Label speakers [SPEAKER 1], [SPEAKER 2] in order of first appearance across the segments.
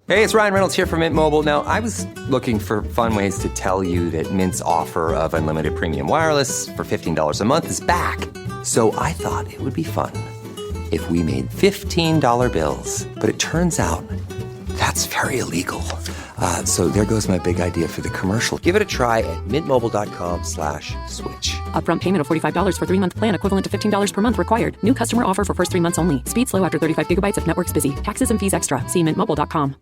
[SPEAKER 1] Hey, it's Ryan Reynolds here from Mint Mobile. Now, I was looking for fun ways to tell you that Mint's offer of unlimited premium wireless for $15 a month is back. So I thought it would be fun if we made $15 bills. But it turns out that's very illegal. So there goes my big idea for the commercial. Give it a try at mintmobile.com/switch.
[SPEAKER 2] Upfront payment of $45 for 3-month plan equivalent to $15 per month required. New customer offer for first 3 months only. Speed slow after 35 gigabytes if network's busy. Taxes and fees extra. See mintmobile.com.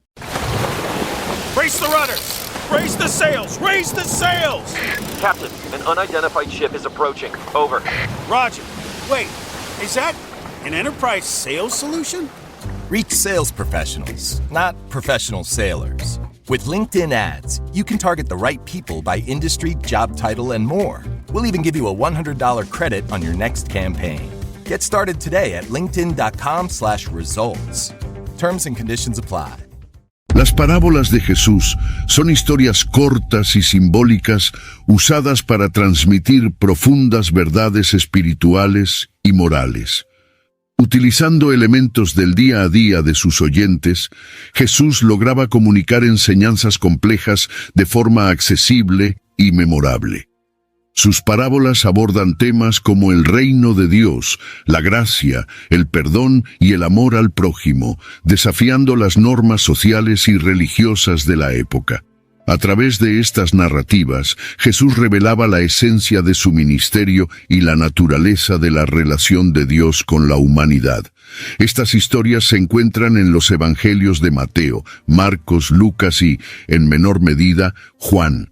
[SPEAKER 3] Raise the rudders! Raise the sails! Raise the sails!
[SPEAKER 4] Captain, an unidentified ship is approaching. Over.
[SPEAKER 3] Roger. Wait, is that an enterprise sales solution?
[SPEAKER 5] Reach sales professionals, not professional sailors. With LinkedIn ads, you can target the right people by industry, job title, and more. We'll even give you a $100 credit on your next campaign. Get started today at linkedin.com/results. Terms and conditions apply.
[SPEAKER 6] Las parábolas de Jesús son historias cortas y simbólicas usadas para transmitir profundas verdades espirituales y morales. Utilizando elementos del día a día de sus oyentes, Jesús lograba comunicar enseñanzas complejas de forma accesible y memorable. Sus parábolas abordan temas como el reino de Dios, la gracia, el perdón y el amor al prójimo, desafiando las normas sociales y religiosas de la época. A través de estas narrativas, Jesús revelaba la esencia de su ministerio y la naturaleza de la relación de Dios con la humanidad. Estas historias se encuentran en los evangelios de Mateo, Marcos, Lucas y, en menor medida, Juan.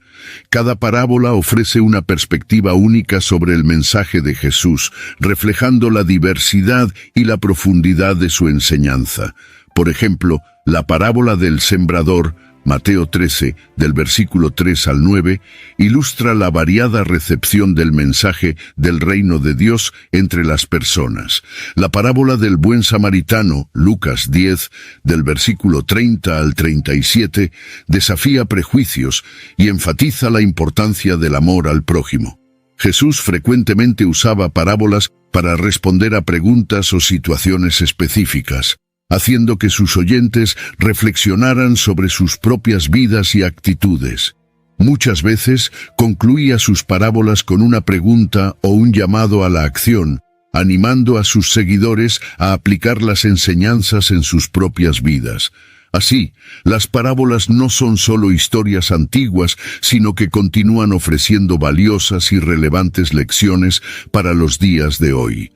[SPEAKER 6] Cada parábola ofrece una perspectiva única sobre el mensaje de Jesús, reflejando la diversidad y la profundidad de su enseñanza. Por ejemplo, la parábola del sembrador, Mateo 13, del versículo 3 al 9, ilustra la variada recepción del mensaje del reino de Dios entre las personas. La parábola del buen samaritano, Lucas 10, del versículo 30 al 37, desafía prejuicios y enfatiza la importancia del amor al prójimo. Jesús frecuentemente usaba parábolas para responder a preguntas o situaciones específicas, haciendo que sus oyentes reflexionaran sobre sus propias vidas y actitudes. Muchas veces concluía sus parábolas con una pregunta o un llamado a la acción, animando a sus seguidores a aplicar las enseñanzas en sus propias vidas. Así, las parábolas no son solo historias antiguas, sino que continúan ofreciendo valiosas y relevantes lecciones para los días de hoy.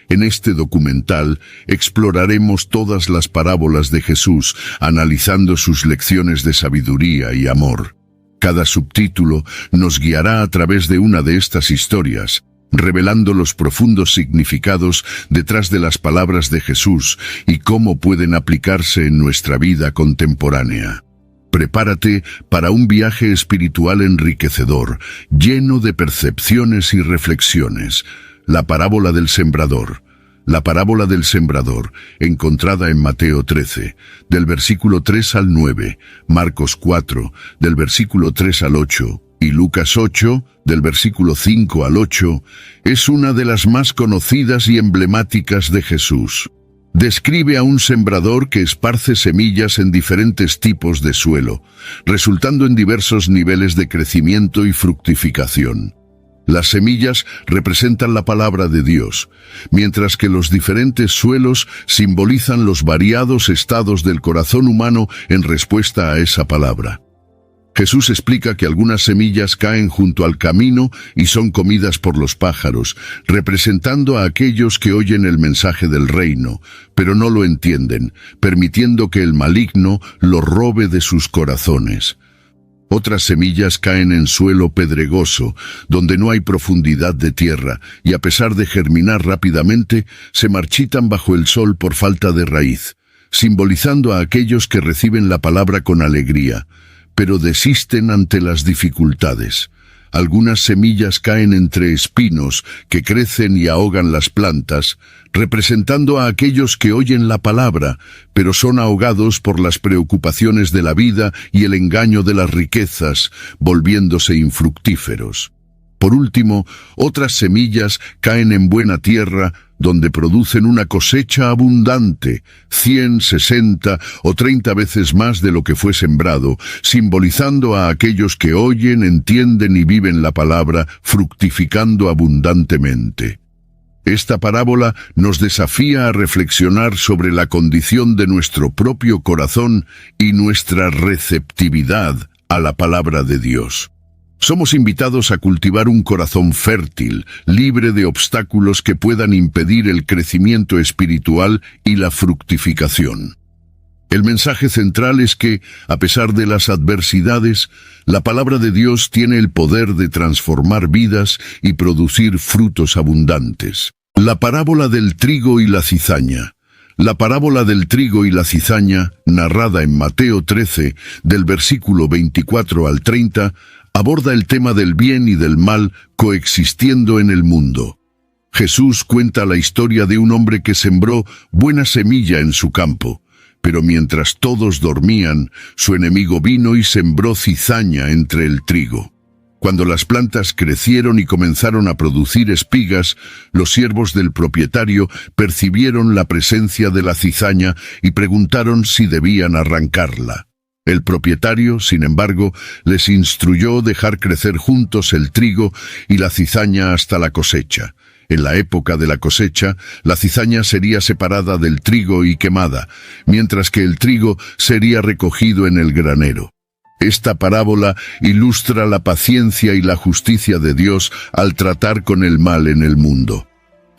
[SPEAKER 6] En este documental exploraremos todas las parábolas de Jesús, analizando sus lecciones de sabiduría y amor. Cada subtítulo nos guiará a través de una de estas historias, revelando los profundos significados detrás de las palabras de Jesús y cómo pueden aplicarse en nuestra vida contemporánea. Prepárate para un viaje espiritual enriquecedor, lleno de percepciones y reflexiones. La parábola del sembrador. La parábola del sembrador, encontrada en Mateo 13, del versículo 3 al 9, Marcos 4, del versículo 3 al 8, y Lucas 8, del versículo 5 al 8, es una de las más conocidas y emblemáticas de Jesús. Describe a un sembrador que esparce semillas en diferentes tipos de suelo, resultando en diversos niveles de crecimiento y fructificación. Las semillas representan la palabra de Dios, mientras que los diferentes suelos simbolizan los variados estados del corazón humano en respuesta a esa palabra. Jesús explica que algunas semillas caen junto al camino y son comidas por los pájaros, representando a aquellos que oyen el mensaje del reino, pero no lo entienden, permitiendo que el maligno lo robe de sus corazones. Otras semillas caen en suelo pedregoso, donde no hay profundidad de tierra, y a pesar de germinar rápidamente, se marchitan bajo el sol por falta de raíz, simbolizando a aquellos que reciben la palabra con alegría, pero desisten ante las dificultades. Algunas semillas caen entre espinos que crecen y ahogan las plantas, representando a aquellos que oyen la palabra, pero son ahogados por las preocupaciones de la vida y el engaño de las riquezas, volviéndose infructíferos. Por último, otras semillas caen en buena tierra, donde producen una cosecha abundante, 100, 60 o 30 veces más de lo que fue sembrado, simbolizando a aquellos que oyen, entienden y viven la palabra, fructificando abundantemente. Esta parábola nos desafía a reflexionar sobre la condición de nuestro propio corazón y nuestra receptividad a la palabra de Dios. Somos invitados a cultivar un corazón fértil, libre de obstáculos que puedan impedir el crecimiento espiritual y la fructificación. El mensaje central es que, a pesar de las adversidades, la palabra de Dios tiene el poder de transformar vidas y producir frutos abundantes. La parábola del trigo y la cizaña. La parábola del trigo y la cizaña, narrada en Mateo 13, del versículo 24 al 30, aborda el tema del bien y del mal coexistiendo en el mundo. Jesús cuenta la historia de un hombre que sembró buena semilla en su campo, pero mientras todos dormían, su enemigo vino y sembró cizaña entre el trigo. Cuando las plantas crecieron y comenzaron a producir espigas, los siervos del propietario percibieron la presencia de la cizaña y preguntaron si debían arrancarla. El propietario, sin embargo, les instruyó dejar crecer juntos el trigo y la cizaña hasta la cosecha. En la época de la cosecha, la cizaña sería separada del trigo y quemada, mientras que el trigo sería recogido en el granero. Esta parábola ilustra la paciencia y la justicia de Dios al tratar con el mal en el mundo.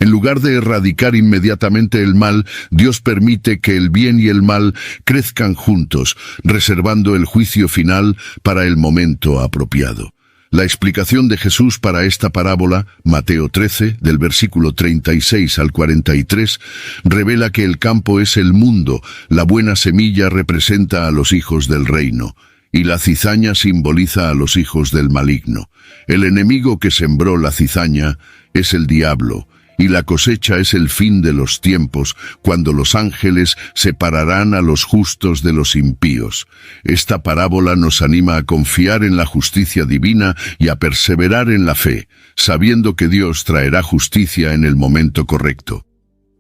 [SPEAKER 6] En lugar de erradicar inmediatamente el mal, Dios permite que el bien y el mal crezcan juntos, reservando el juicio final para el momento apropiado. La explicación de Jesús para esta parábola, Mateo 13, del versículo 36 al 43, revela que el campo es el mundo, la buena semilla representa a los hijos del reino, y la cizaña simboliza a los hijos del maligno. El enemigo que sembró la cizaña es el diablo, y la cosecha es el fin de los tiempos, cuando los ángeles separarán a los justos de los impíos. Esta parábola nos anima a confiar en la justicia divina y a perseverar en la fe, sabiendo que Dios traerá justicia en el momento correcto.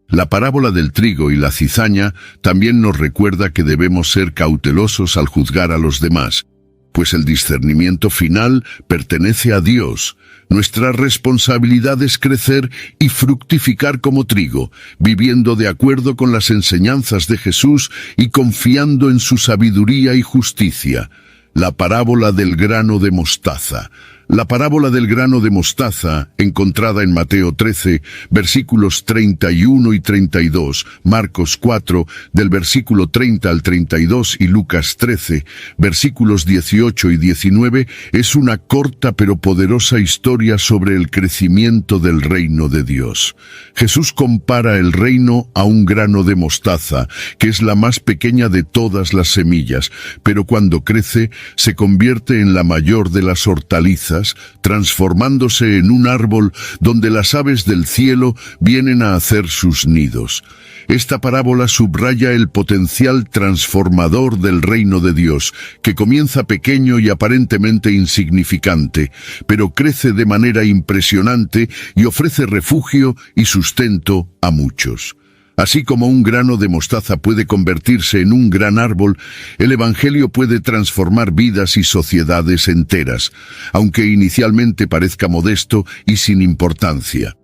[SPEAKER 6] La parábola del trigo y la cizaña también nos recuerda que debemos ser cautelosos al juzgar a los demás, pues el discernimiento final pertenece a Dios. Nuestra responsabilidad es crecer y fructificar como trigo, viviendo de acuerdo con las enseñanzas de Jesús y confiando en su sabiduría y justicia. La parábola del grano de mostaza. La parábola del grano de mostaza, encontrada en Mateo 13, versículos 31 y 32, Marcos 4, del versículo 30 al 32 y Lucas 13, versículos 18 y 19, es una corta pero poderosa historia sobre el crecimiento del reino de Dios. Jesús compara el reino a un grano de mostaza, que es la más pequeña de todas las semillas, pero cuando crece se convierte en la mayor de las hortalizas, transformándose en un árbol donde las aves del cielo vienen a hacer sus nidos. Esta parábola subraya el potencial transformador del reino de Dios, que comienza pequeño y aparentemente insignificante, pero crece de manera impresionante y ofrece refugio y sustento a muchos. Así como un grano de mostaza puede convertirse en un gran árbol, el Evangelio puede transformar vidas y sociedades enteras, aunque inicialmente parezca modesto y sin importancia.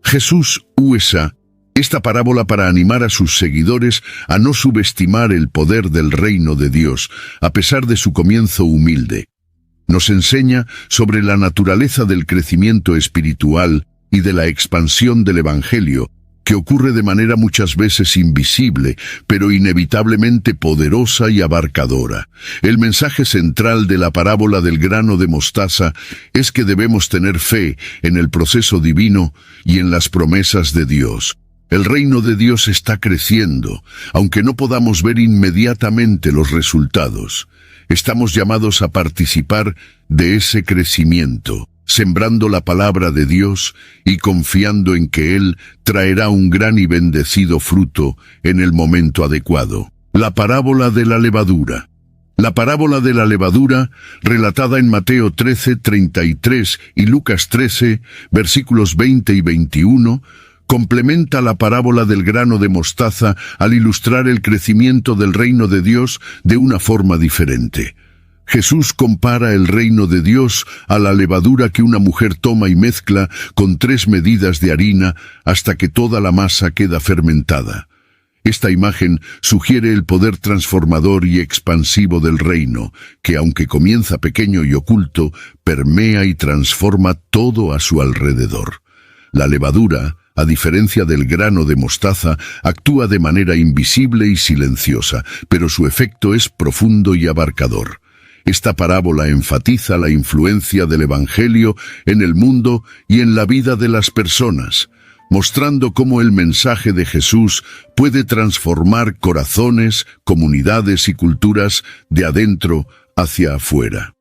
[SPEAKER 6] Jesús usa esta parábola para animar a sus seguidores a no subestimar el poder del reino de Dios, a pesar de su comienzo humilde. Nos enseña sobre la naturaleza del crecimiento espiritual y de la expansión del Evangelio, que ocurre de manera muchas veces invisible, pero inevitablemente poderosa y abarcadora. El mensaje central de la parábola del grano de mostaza es que debemos tener fe en el proceso divino y en las promesas de Dios. El reino de Dios está creciendo, aunque no podamos ver inmediatamente los resultados. Estamos llamados a participar de ese crecimiento, sembrando la palabra de Dios y confiando en que Él traerá un gran y bendecido fruto en el momento adecuado. La parábola de la levadura. La parábola de la levadura, relatada en Mateo 13, 33 y Lucas 13, versículos 20 y 21, complementa la parábola del grano de mostaza al ilustrar el crecimiento del reino de Dios de una forma diferente. Jesús compara el reino de Dios a la levadura que una mujer toma y mezcla con 3 medidas de harina hasta que toda la masa queda fermentada. Esta imagen sugiere el poder transformador y expansivo del reino, que aunque comienza pequeño y oculto, permea y transforma todo a su alrededor. La levadura, a diferencia del grano de mostaza, actúa de manera invisible y silenciosa, pero su efecto es profundo y abarcador. Esta parábola enfatiza la influencia del Evangelio en el mundo y en la vida de las personas, mostrando cómo el mensaje de Jesús puede transformar corazones, comunidades y culturas de adentro hacia afuera.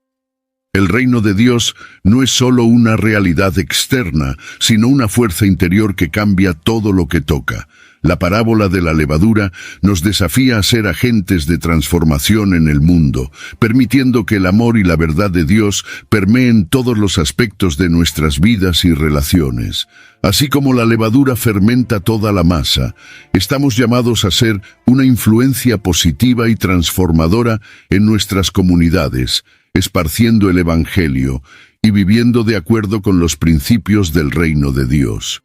[SPEAKER 6] El reino de Dios no es solo una realidad externa, sino una fuerza interior que cambia todo lo que toca. La parábola de la levadura nos desafía a ser agentes de transformación en el mundo, permitiendo que el amor y la verdad de Dios permeen todos los aspectos de nuestras vidas y relaciones. Así como la levadura fermenta toda la masa, estamos llamados a ser una influencia positiva y transformadora en nuestras comunidades, esparciendo el Evangelio y viviendo de acuerdo con los principios del reino de Dios.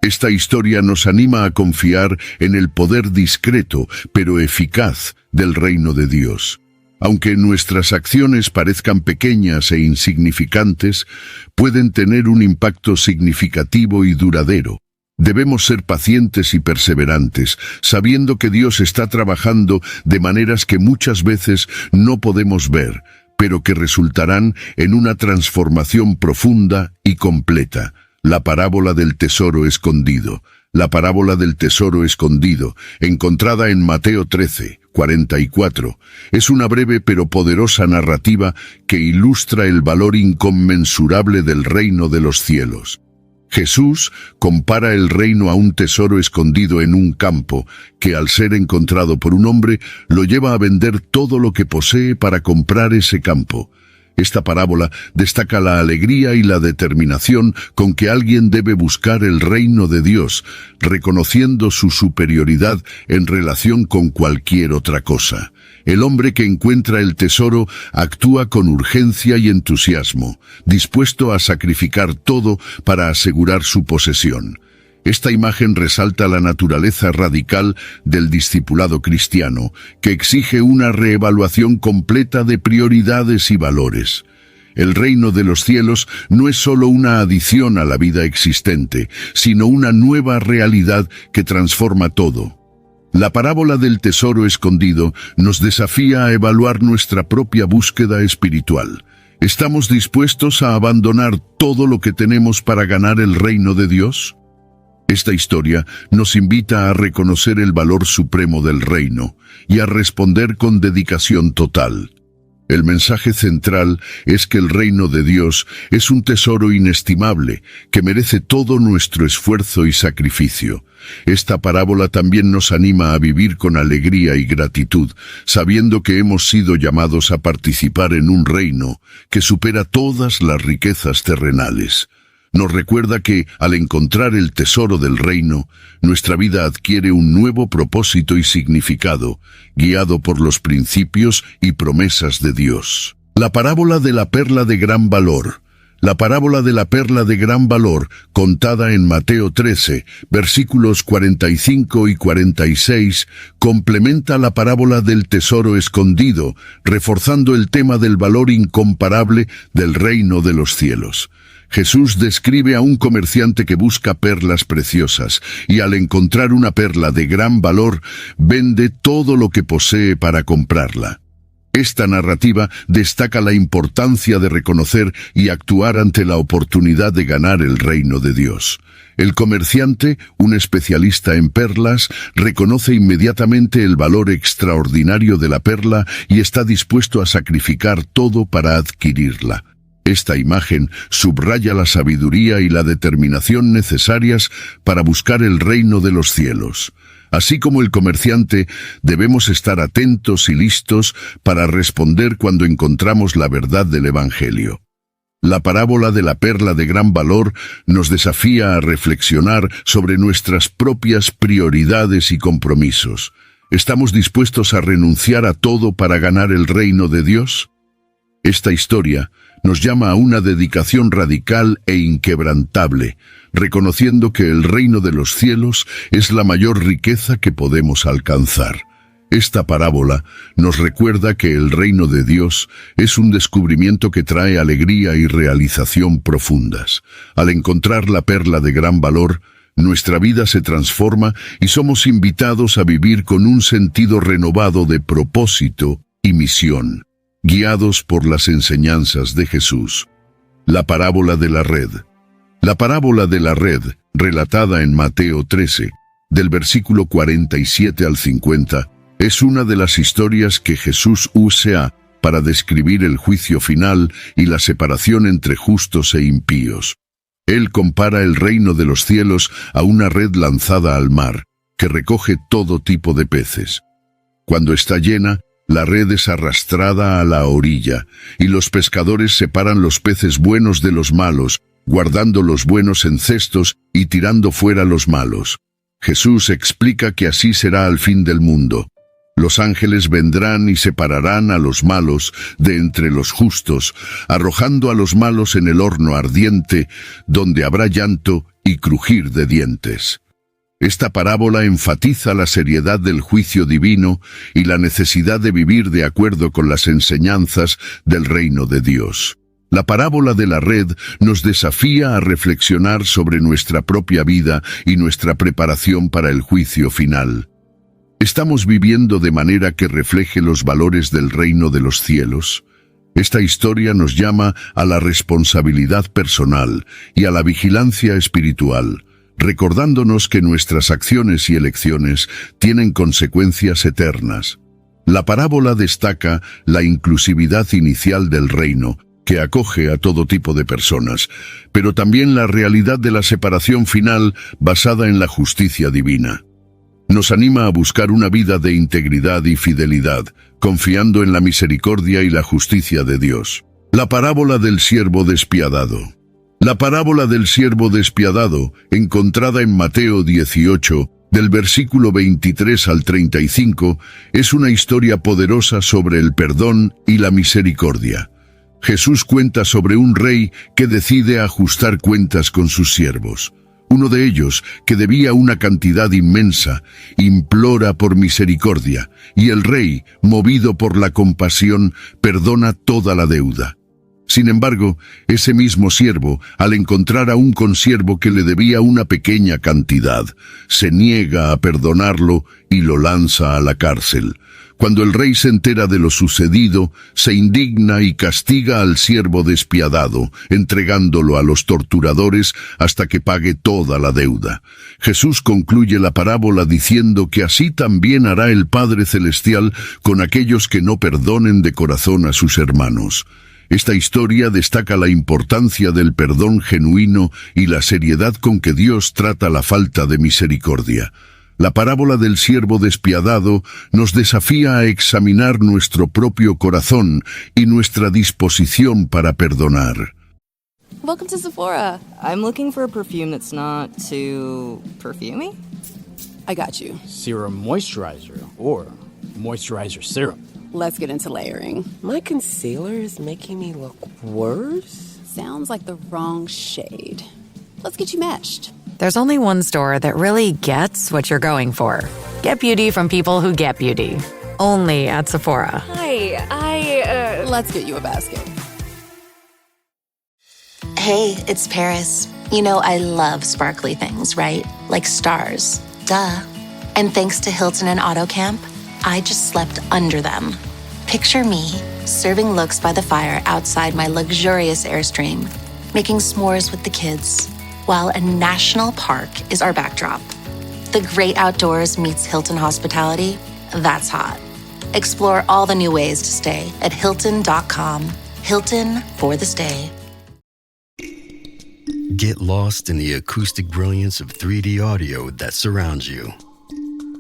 [SPEAKER 6] Esta historia nos anima a confiar en el poder discreto, pero eficaz, del reino de Dios. Aunque nuestras acciones parezcan pequeñas e insignificantes, pueden tener un impacto significativo y duradero. Debemos ser pacientes y perseverantes, sabiendo que Dios está trabajando de maneras que muchas veces no podemos ver, pero que resultarán en una transformación profunda y completa. La parábola del tesoro escondido. La parábola del tesoro escondido, encontrada en Mateo 13:44, es una breve pero poderosa narrativa que ilustra el valor inconmensurable del reino de los cielos. Jesús compara el reino a un tesoro escondido en un campo, que al ser encontrado por un hombre, lo lleva a vender todo lo que posee para comprar ese campo. Esta parábola destaca la alegría y la determinación con que alguien debe buscar el reino de Dios, reconociendo su superioridad en relación con cualquier otra cosa. El hombre que encuentra el tesoro actúa con urgencia y entusiasmo, dispuesto a sacrificar todo para asegurar su posesión. Esta imagen resalta la naturaleza radical del discipulado cristiano, que exige una reevaluación completa de prioridades y valores. El reino de los cielos no es solo una adición a la vida existente, sino una nueva realidad que transforma todo. La parábola del tesoro escondido nos desafía a evaluar nuestra propia búsqueda espiritual. ¿Estamos dispuestos a abandonar todo lo que tenemos para ganar el reino de Dios? Esta historia nos invita a reconocer el valor supremo del reino y a responder con dedicación total. El mensaje central es que el reino de Dios es un tesoro inestimable que merece todo nuestro esfuerzo y sacrificio. Esta parábola también nos anima a vivir con alegría y gratitud, sabiendo que hemos sido llamados a participar en un reino que supera todas las riquezas terrenales. Nos recuerda que, al encontrar el tesoro del reino, nuestra vida adquiere un nuevo propósito y significado, guiado por los principios y promesas de Dios. La parábola de la perla de gran valor. La parábola de la perla de gran valor, contada en Mateo 13, versículos 45 y 46, complementa la parábola del tesoro escondido, reforzando el tema del valor incomparable del reino de los cielos. Jesús describe a un comerciante que busca perlas preciosas y al encontrar una perla de gran valor, vende todo lo que posee para comprarla. Esta narrativa destaca la importancia de reconocer y actuar ante la oportunidad de ganar el reino de Dios. El comerciante, un especialista en perlas, reconoce inmediatamente el valor extraordinario de la perla y está dispuesto a sacrificar todo para adquirirla. Esta imagen subraya la sabiduría y la determinación necesarias para buscar el reino de los cielos. Así como el comerciante, debemos estar atentos y listos para responder cuando encontramos la verdad del Evangelio. La parábola de la perla de gran valor nos desafía a reflexionar sobre nuestras propias prioridades y compromisos. ¿Estamos dispuestos a renunciar a todo para ganar el reino de Dios? Esta historia nos llama a una dedicación radical e inquebrantable, reconociendo que el reino de los cielos es la mayor riqueza que podemos alcanzar. Esta parábola nos recuerda que el reino de Dios es un descubrimiento que trae alegría y realización profundas. Al encontrar la perla de gran valor, nuestra vida se transforma y somos invitados a vivir con un sentido renovado de propósito y misión, guiados por las enseñanzas de Jesús. La parábola de la red. La parábola de la red, relatada en Mateo 13, del versículo 47 al 50, es una de las historias que Jesús usa para describir el juicio final y la separación entre justos e impíos. Él compara el reino de los cielos a una red lanzada al mar, que recoge todo tipo de peces. Cuando está llena, la red es arrastrada a la orilla, y los pescadores separan los peces buenos de los malos, guardando los buenos en cestos y tirando fuera los malos. Jesús explica que así será al fin del mundo. Los ángeles vendrán y separarán a los malos de entre los justos, arrojando a los malos en el horno ardiente, donde habrá llanto y crujir de dientes. Esta parábola enfatiza la seriedad del juicio divino y la necesidad de vivir de acuerdo con las enseñanzas del reino de Dios. La parábola de la red nos desafía a reflexionar sobre nuestra propia vida y nuestra preparación para el juicio final. ¿Estamos viviendo de manera que refleje los valores del reino de los cielos? Esta historia nos llama a la responsabilidad personal y a la vigilancia espiritual, recordándonos que nuestras acciones y elecciones tienen consecuencias eternas. La parábola destaca la inclusividad inicial del reino, que acoge a todo tipo de personas, pero también la realidad de la separación final basada en la justicia divina. Nos anima a buscar una vida de integridad y fidelidad, confiando en la misericordia y la justicia de Dios. La parábola del siervo despiadado. La parábola del siervo despiadado, encontrada en Mateo 18, del versículo 23 al 35, es una historia poderosa sobre el perdón y la misericordia. Jesús cuenta sobre un rey que decide ajustar cuentas con sus siervos. Uno de ellos, que debía una cantidad inmensa, implora por misericordia, y el rey, movido por la compasión, perdona toda la deuda. Sin embargo, ese mismo siervo, al encontrar a un consiervo que le debía una pequeña cantidad, se niega a perdonarlo y lo lanza a la cárcel. Cuando el rey se entera de lo sucedido, se indigna y castiga al siervo despiadado, entregándolo a los torturadores hasta que pague toda la deuda. Jesús concluye la parábola diciendo que así también hará el Padre Celestial con aquellos que no perdonen de corazón a sus hermanos. Esta historia destaca la importancia del perdón genuino y la seriedad con que Dios trata la falta de misericordia. La parábola del siervo despiadado nos desafía a examinar nuestro propio corazón y nuestra disposición para perdonar.
[SPEAKER 7] Welcome to Sephora. I'm looking for a perfume that's not too perfumey.
[SPEAKER 8] I got you.
[SPEAKER 9] Serum moisturizer or moisturizer serum.
[SPEAKER 8] Let's get into layering.
[SPEAKER 10] My concealer is making me look worse.
[SPEAKER 8] Sounds like the wrong shade. Let's get you matched.
[SPEAKER 11] There's only one store that really gets what you're going for. Get beauty from people who get beauty. Only at Sephora.
[SPEAKER 7] Hi,
[SPEAKER 8] Let's get you a basket.
[SPEAKER 12] Hey, it's Paris. You know I love sparkly things, right? Like stars. Duh. And thanks to Hilton and AutoCamp, I just slept under them. Picture me, serving looks by the fire outside my luxurious Airstream, making s'mores with the kids, while a national park is our backdrop. The great outdoors meets Hilton hospitality. That's hot. Explore all the new ways to stay at Hilton.com. Hilton for the stay.
[SPEAKER 13] Get lost in the acoustic brilliance of 3D audio that surrounds you.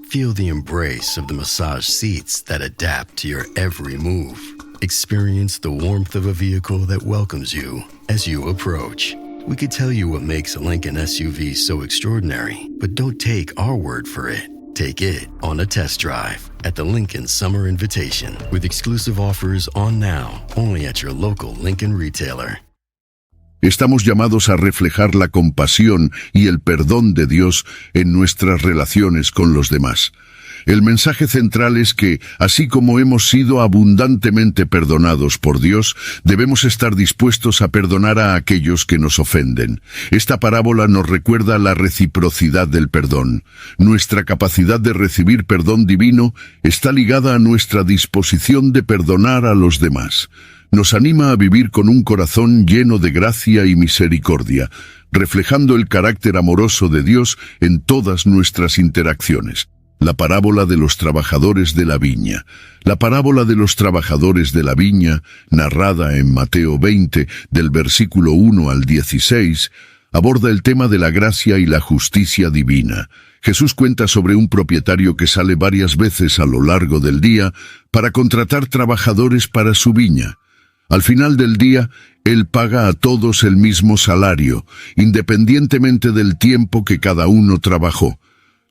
[SPEAKER 13] Feel the embrace of the massage seats that adapt to your every move. experience the warmth of a vehicle that welcomes you as you approach. We could tell you what makes a Lincoln SUV so extraordinary, but don't take our word for it. Take it on a test drive at the Lincoln Summer Invitation, with exclusive offers on now, only at your local Lincoln retailer.
[SPEAKER 6] Estamos llamados a reflejar la compasión y el perdón de Dios en nuestras relaciones con los demás. El mensaje central es que, así como hemos sido abundantemente perdonados por Dios, debemos estar dispuestos a perdonar a aquellos que nos ofenden. Esta parábola nos recuerda la reciprocidad del perdón. Nuestra capacidad de recibir perdón divino está ligada a nuestra disposición de perdonar a los demás. Nos anima a vivir con un corazón lleno de gracia y misericordia, reflejando el carácter amoroso de Dios en todas nuestras interacciones. La parábola de los trabajadores de la viña. La parábola de los trabajadores de la viña, narrada en Mateo 20, del versículo 1 al 16, aborda el tema de la gracia y la justicia divina. Jesús cuenta sobre un propietario que sale varias veces a lo largo del día para contratar trabajadores para su viña. Al final del día, Él paga a todos el mismo salario, independientemente del tiempo que cada uno trabajó.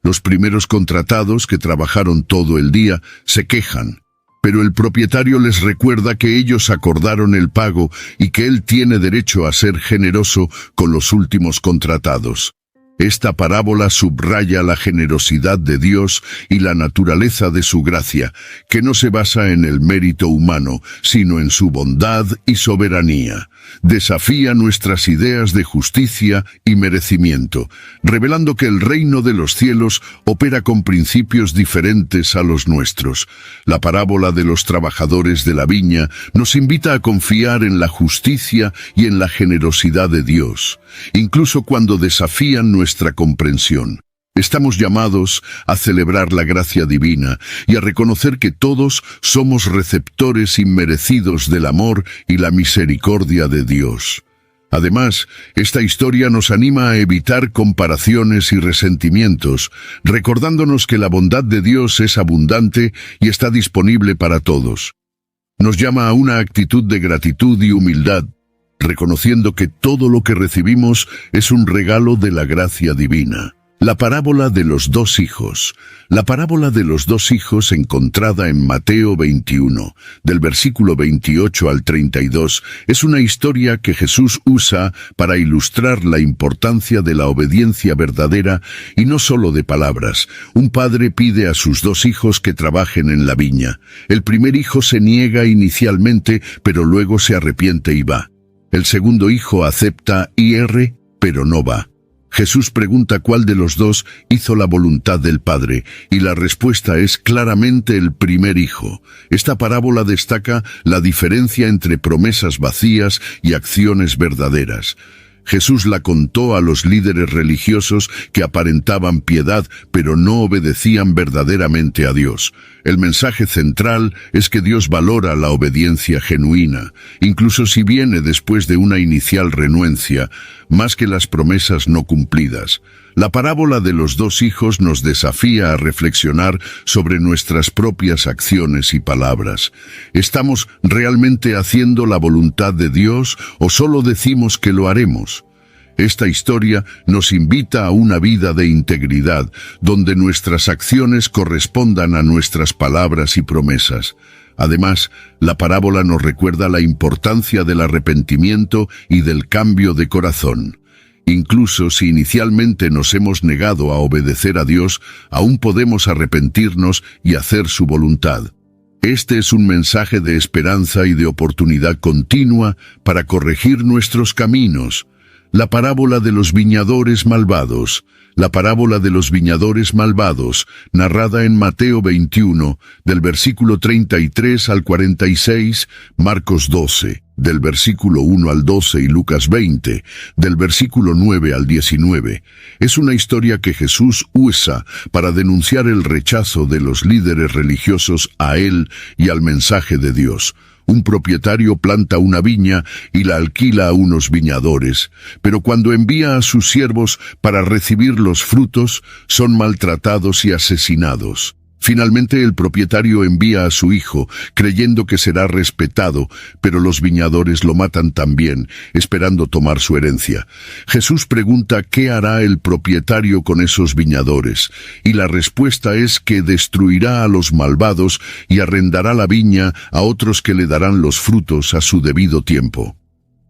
[SPEAKER 6] Los primeros contratados, que trabajaron todo el día, se quejan, pero el propietario les recuerda que ellos acordaron el pago y que él tiene derecho a ser generoso con los últimos contratados. Esta parábola subraya la generosidad de Dios y la naturaleza de su gracia, que no se basa en el mérito humano, sino en su bondad y soberanía. Desafía nuestras ideas de justicia y merecimiento, revelando que el reino de los cielos opera con principios diferentes a los nuestros. La parábola de los trabajadores de la viña nos invita a confiar en la justicia y en la generosidad de Dios, incluso cuando desafían nuestra comprensión. Estamos llamados a celebrar la gracia divina y a reconocer que todos somos receptores inmerecidos del amor y la misericordia de Dios. Además, esta historia nos anima a evitar comparaciones y resentimientos, recordándonos que la bondad de Dios es abundante y está disponible para todos. Nos llama a una actitud de gratitud y humildad, reconociendo que todo lo que recibimos es un regalo de la gracia divina. La parábola de los dos hijos. La parábola de los dos hijos, encontrada en Mateo 21, del versículo 28 al 32, es una historia que Jesús usa para ilustrar la importancia de la obediencia verdadera y no solo de palabras. Un padre pide a sus dos hijos que trabajen en la viña. El primer hijo se niega inicialmente, pero luego se arrepiente y va. El segundo hijo acepta pero no va. Jesús pregunta cuál de los dos hizo la voluntad del Padre, y la respuesta es claramente el primer hijo. Esta parábola destaca la diferencia entre promesas vacías y acciones verdaderas. Jesús la contó a los líderes religiosos que aparentaban piedad, pero no obedecían verdaderamente a Dios. El mensaje central es que Dios valora la obediencia genuina, incluso si viene después de una inicial renuencia, más que las promesas no cumplidas. La parábola de los dos hijos nos desafía a reflexionar sobre nuestras propias acciones y palabras. ¿Estamos realmente haciendo la voluntad de Dios o solo decimos que lo haremos? Esta historia nos invita a una vida de integridad, donde nuestras acciones correspondan a nuestras palabras y promesas. Además, la parábola nos recuerda la importancia del arrepentimiento y del cambio de corazón. Incluso si inicialmente nos hemos negado a obedecer a Dios, aún podemos arrepentirnos y hacer su voluntad. Este es un mensaje de esperanza y de oportunidad continua para corregir nuestros caminos. La parábola de los viñadores malvados. La parábola de los viñadores malvados, narrada en Mateo 21, del versículo 33 al 46, Marcos 12, del versículo 1 al 12 y Lucas 20, del versículo 9 al 19. Es una historia que Jesús usa para denunciar el rechazo de los líderes religiosos a Él y al mensaje de Dios. Un propietario planta una viña y la alquila a unos viñadores, pero cuando envía a sus siervos para recibir los frutos, son maltratados y asesinados. Finalmente el propietario envía a su hijo, creyendo que será respetado, pero los viñadores lo matan también, esperando tomar su herencia. Jesús pregunta qué hará el propietario con esos viñadores, y la respuesta es que destruirá a los malvados y arrendará la viña a otros que le darán los frutos a su debido tiempo.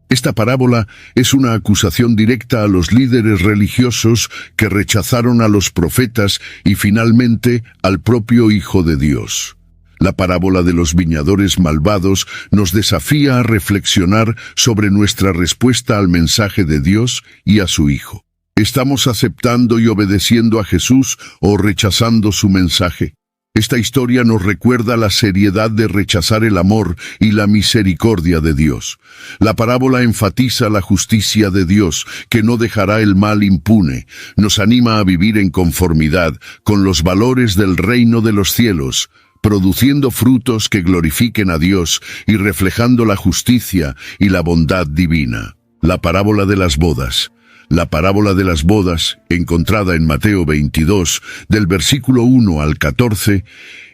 [SPEAKER 6] Esta parábola es una acusación directa a los líderes religiosos que rechazaron a los profetas y finalmente al propio Hijo de Dios. La parábola de los viñadores malvados nos desafía a reflexionar sobre nuestra respuesta al mensaje de Dios y a su Hijo. ¿Estamos aceptando y obedeciendo a Jesús o rechazando su mensaje? Esta historia nos recuerda la seriedad de rechazar el amor y la misericordia de Dios. La parábola enfatiza la justicia de Dios, que no dejará el mal impune. Nos anima a vivir en conformidad con los valores del reino de los cielos, produciendo frutos que glorifiquen a Dios y reflejando la justicia y la bondad divina. La parábola de las bodas. La parábola de las bodas, encontrada en Mateo 22, del versículo 1 al 14,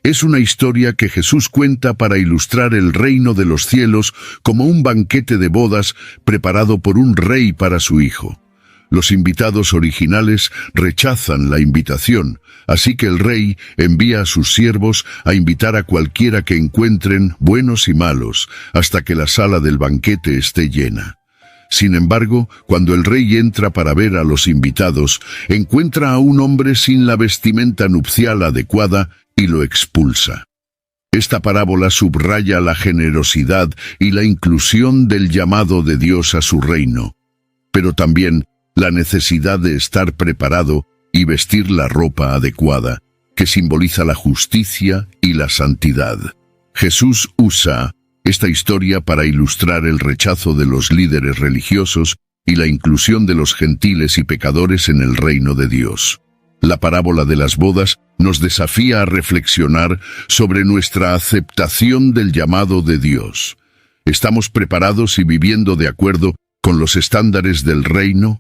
[SPEAKER 6] es una historia que Jesús cuenta para ilustrar el reino de los cielos como un banquete de bodas preparado por un rey para su hijo. Los invitados originales rechazan la invitación, así que el rey envía a sus siervos a invitar a cualquiera que encuentren, buenos y malos, hasta que la sala del banquete esté llena. Sin embargo, cuando el rey entra para ver a los invitados, encuentra a un hombre sin la vestimenta nupcial adecuada y lo expulsa. Esta parábola subraya la generosidad y la inclusión del llamado de Dios a su reino, pero también la necesidad de estar preparado y vestir la ropa adecuada, que simboliza la justicia y la santidad. Jesús usa esta historia para ilustrar el rechazo de los líderes religiosos y la inclusión de los gentiles y pecadores en el reino de Dios. La parábola de las bodas nos desafía a reflexionar sobre nuestra aceptación del llamado de Dios. ¿Estamos preparados y viviendo de acuerdo con los estándares del reino?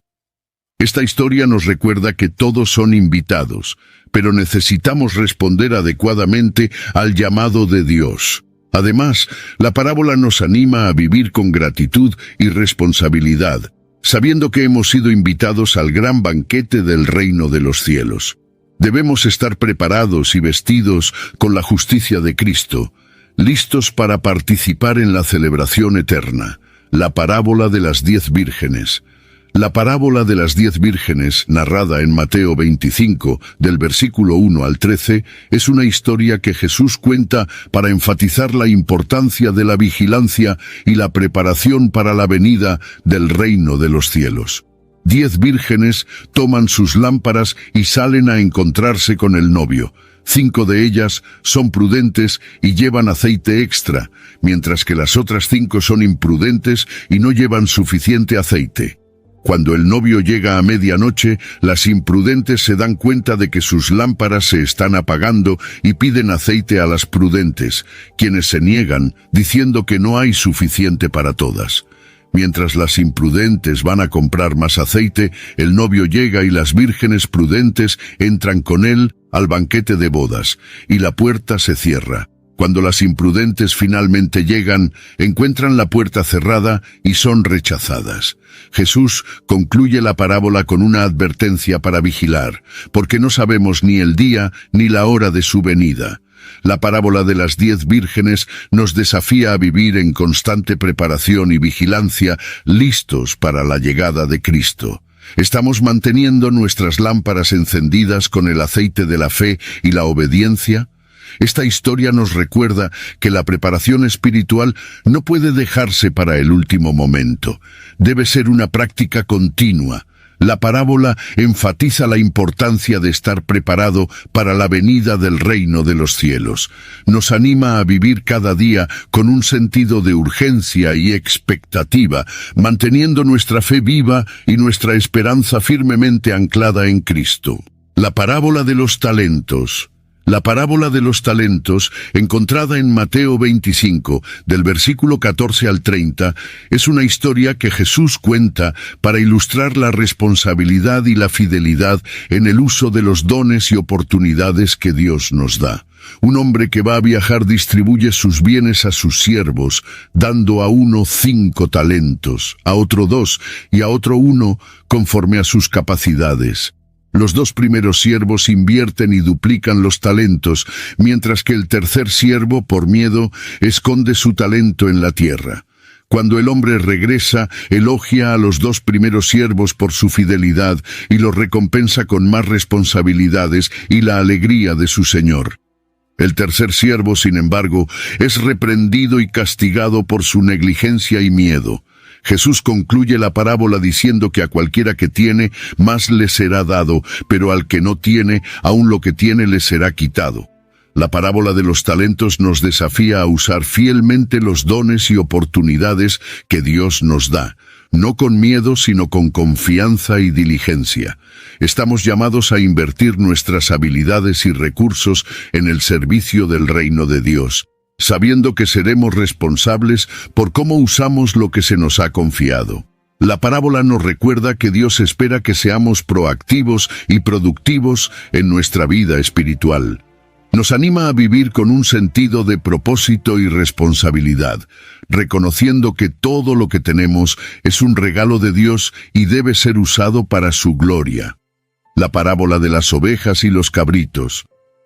[SPEAKER 6] Esta historia nos recuerda que todos son invitados, pero necesitamos responder adecuadamente al llamado de Dios. Además, la parábola nos anima a vivir con gratitud y responsabilidad, sabiendo que hemos sido invitados al gran banquete del reino de los cielos. Debemos estar preparados y vestidos con la justicia de Cristo, listos para participar en la celebración eterna. La parábola de las 10 vírgenes. La parábola de las 10 vírgenes, narrada en Mateo 25, del versículo 1 al 13, es una historia que Jesús cuenta para enfatizar la importancia de la vigilancia y la preparación para la venida del reino de los cielos. 10 vírgenes toman sus lámparas y salen a encontrarse con el novio. 5 de ellas son prudentes y llevan aceite extra, mientras que las otras 5 son imprudentes y no llevan suficiente aceite. Cuando el novio llega a medianoche, las imprudentes se dan cuenta de que sus lámparas se están apagando y piden aceite a las prudentes, quienes se niegan, diciendo que no hay suficiente para todas. Mientras las imprudentes van a comprar más aceite, el novio llega y las vírgenes prudentes entran con él al banquete de bodas, y la puerta se cierra. Cuando las imprudentes finalmente llegan, encuentran la puerta cerrada y son rechazadas. Jesús concluye la parábola con una advertencia para vigilar, porque no sabemos ni el día ni la hora de su venida. La parábola de las 10 vírgenes nos desafía a vivir en constante preparación y vigilancia, listos para la llegada de Cristo. ¿Estamos manteniendo nuestras lámparas encendidas con el aceite de la fe y la obediencia? Esta historia nos recuerda que la preparación espiritual no puede dejarse para el último momento. Debe ser una práctica continua. La parábola enfatiza la importancia de estar preparado para la venida del reino de los cielos. Nos anima a vivir cada día con un sentido de urgencia y expectativa, manteniendo nuestra fe viva y nuestra esperanza firmemente anclada en Cristo. La parábola de los talentos. La parábola de los talentos, encontrada en Mateo 25, del versículo 14 al 30, es una historia que Jesús cuenta para ilustrar la responsabilidad y la fidelidad en el uso de los dones y oportunidades que Dios nos da. Un hombre que va a viajar distribuye sus bienes a sus siervos, dando a uno 5 talentos, a otro 2 y a otro 1, conforme a sus capacidades. Los 2 primeros siervos invierten y duplican los talentos, mientras que el tercer siervo, por miedo, esconde su talento en la tierra. Cuando el hombre regresa, elogia a los 2 primeros siervos por su fidelidad y los recompensa con más responsabilidades y la alegría de su señor. El tercer siervo, sin embargo, es reprendido y castigado por su negligencia y miedo. Jesús concluye la parábola diciendo que a cualquiera que tiene, más le será dado, pero al que no tiene, aún lo que tiene le será quitado. La parábola de los talentos nos desafía a usar fielmente los dones y oportunidades que Dios nos da, no con miedo, sino con confianza y diligencia. Estamos llamados a invertir nuestras habilidades y recursos en el servicio del reino de Dios, sabiendo que seremos responsables por cómo usamos lo que se nos ha confiado. La parábola nos recuerda que Dios espera que seamos proactivos y productivos en nuestra vida espiritual. Nos anima a vivir con un sentido de propósito y responsabilidad, reconociendo que todo lo que tenemos es un regalo de Dios y debe ser usado para su gloria. La parábola de las ovejas y los cabritos.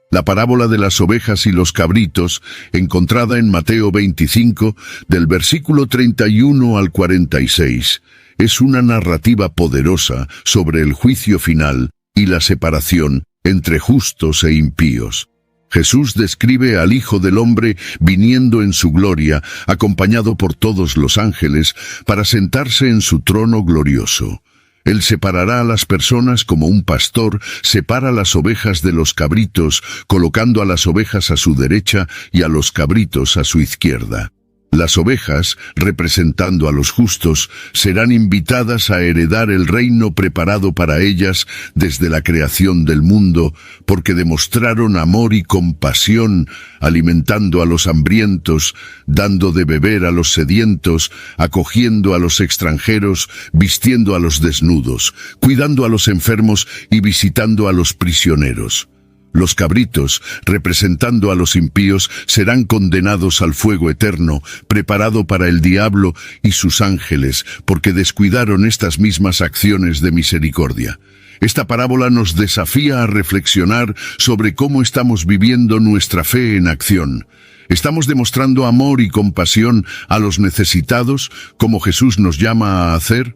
[SPEAKER 6] La parábola de las ovejas y los cabritos, encontrada en Mateo 25, del versículo 31 al 46, es una narrativa poderosa sobre el juicio final y la separación entre justos e impíos. Jesús describe al Hijo del Hombre viniendo en su gloria, acompañado por todos los ángeles, para sentarse en su trono glorioso. Él separará a las personas como un pastor separa las ovejas de los cabritos, colocando a las ovejas a su derecha y a los cabritos a su izquierda. Las ovejas, representando a los justos, serán invitadas a heredar el reino preparado para ellas desde la creación del mundo, porque demostraron amor y compasión, alimentando a los hambrientos, dando de beber a los sedientos, acogiendo a los extranjeros, vistiendo a los desnudos, cuidando a los enfermos y visitando a los prisioneros. Los cabritos, representando a los impíos, serán condenados al fuego eterno, preparado para el diablo y sus ángeles, porque descuidaron estas mismas acciones de misericordia. Esta parábola nos desafía a reflexionar sobre cómo estamos viviendo nuestra fe en acción. ¿Estamos demostrando amor y compasión a los necesitados, como Jesús nos llama a hacer?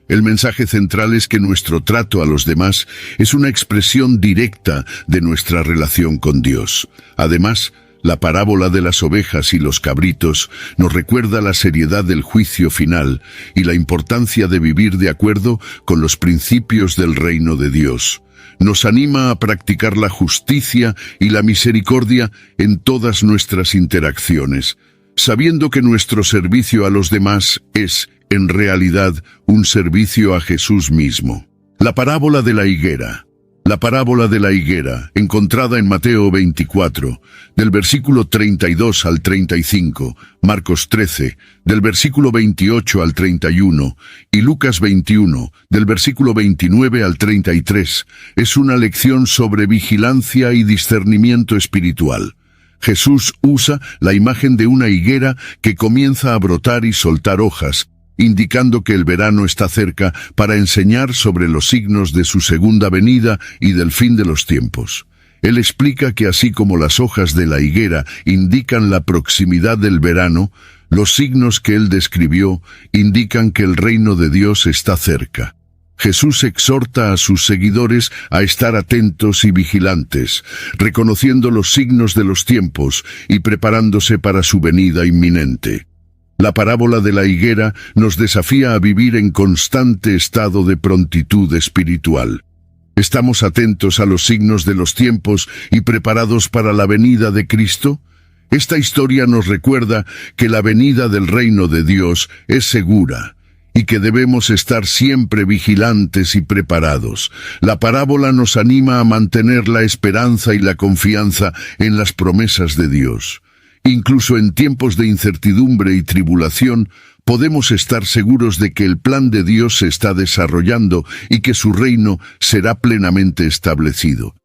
[SPEAKER 6] El mensaje central es que nuestro trato a los demás es una expresión directa de nuestra relación con Dios. Además, la parábola de las ovejas y los cabritos nos recuerda la seriedad del juicio final y la importancia de vivir de acuerdo con los principios del reino de Dios. Nos anima a practicar la justicia y la misericordia en todas nuestras interacciones, sabiendo que nuestro servicio a los demás es, en realidad, un servicio a Jesús mismo. La parábola de la higuera. La parábola de la higuera, encontrada en Mateo 24, del versículo 32 al 35, Marcos 13, del versículo 28 al 31, y Lucas 21, del versículo 29 al 33, es una lección sobre vigilancia y discernimiento espiritual. Jesús usa la imagen de una higuera que comienza a brotar y soltar hojas, indicando que el verano está cerca para enseñar sobre los signos de su segunda venida y del fin de los tiempos. Él explica que así como las hojas de la higuera indican la proximidad del verano, los signos que él describió indican que el reino de Dios está cerca. Jesús exhorta a sus seguidores a estar atentos y vigilantes, reconociendo los signos de los tiempos y preparándose para su venida inminente. La parábola de la higuera nos desafía a vivir en constante estado de prontitud espiritual. ¿Estamos atentos a los signos de los tiempos y preparados para la venida de Cristo? Esta historia nos recuerda que la venida del reino de Dios es segura y que debemos estar siempre vigilantes y preparados. La parábola nos anima a mantener la esperanza y la confianza en las promesas de Dios. Incluso en tiempos de incertidumbre y tribulación, podemos estar seguros de que el plan de Dios se está desarrollando y que su reino será plenamente establecido.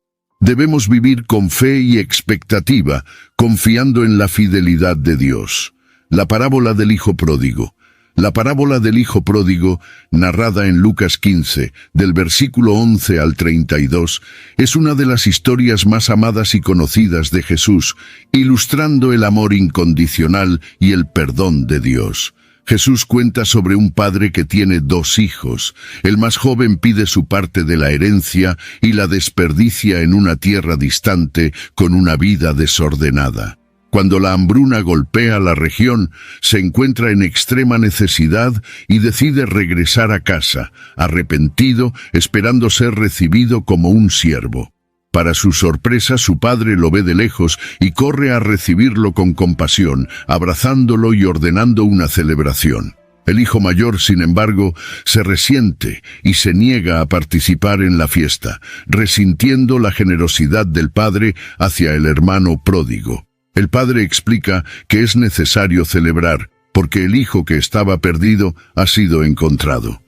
[SPEAKER 6] Debemos vivir con fe y expectativa, confiando en la fidelidad de Dios. La parábola del Hijo Pródigo. La parábola del Hijo Pródigo, narrada en Lucas 15, del versículo 11 al 32, es una de las historias más amadas y conocidas de Jesús, ilustrando el amor incondicional y el perdón de Dios. Jesús cuenta sobre un padre que tiene 2 hijos. El más joven pide su parte de la herencia y la desperdicia en una tierra distante con una vida desordenada. Cuando la hambruna golpea la región, se encuentra en extrema necesidad y decide regresar a casa, arrepentido, esperando ser recibido como un siervo. Para su sorpresa, su padre lo ve de lejos y corre a recibirlo con compasión, abrazándolo y ordenando una celebración. El hijo mayor, sin embargo, se resiente y se niega a participar en la fiesta, resintiendo la generosidad del padre hacia el hermano pródigo. El padre explica que es necesario celebrar, porque el hijo que estaba perdido ha sido encontrado.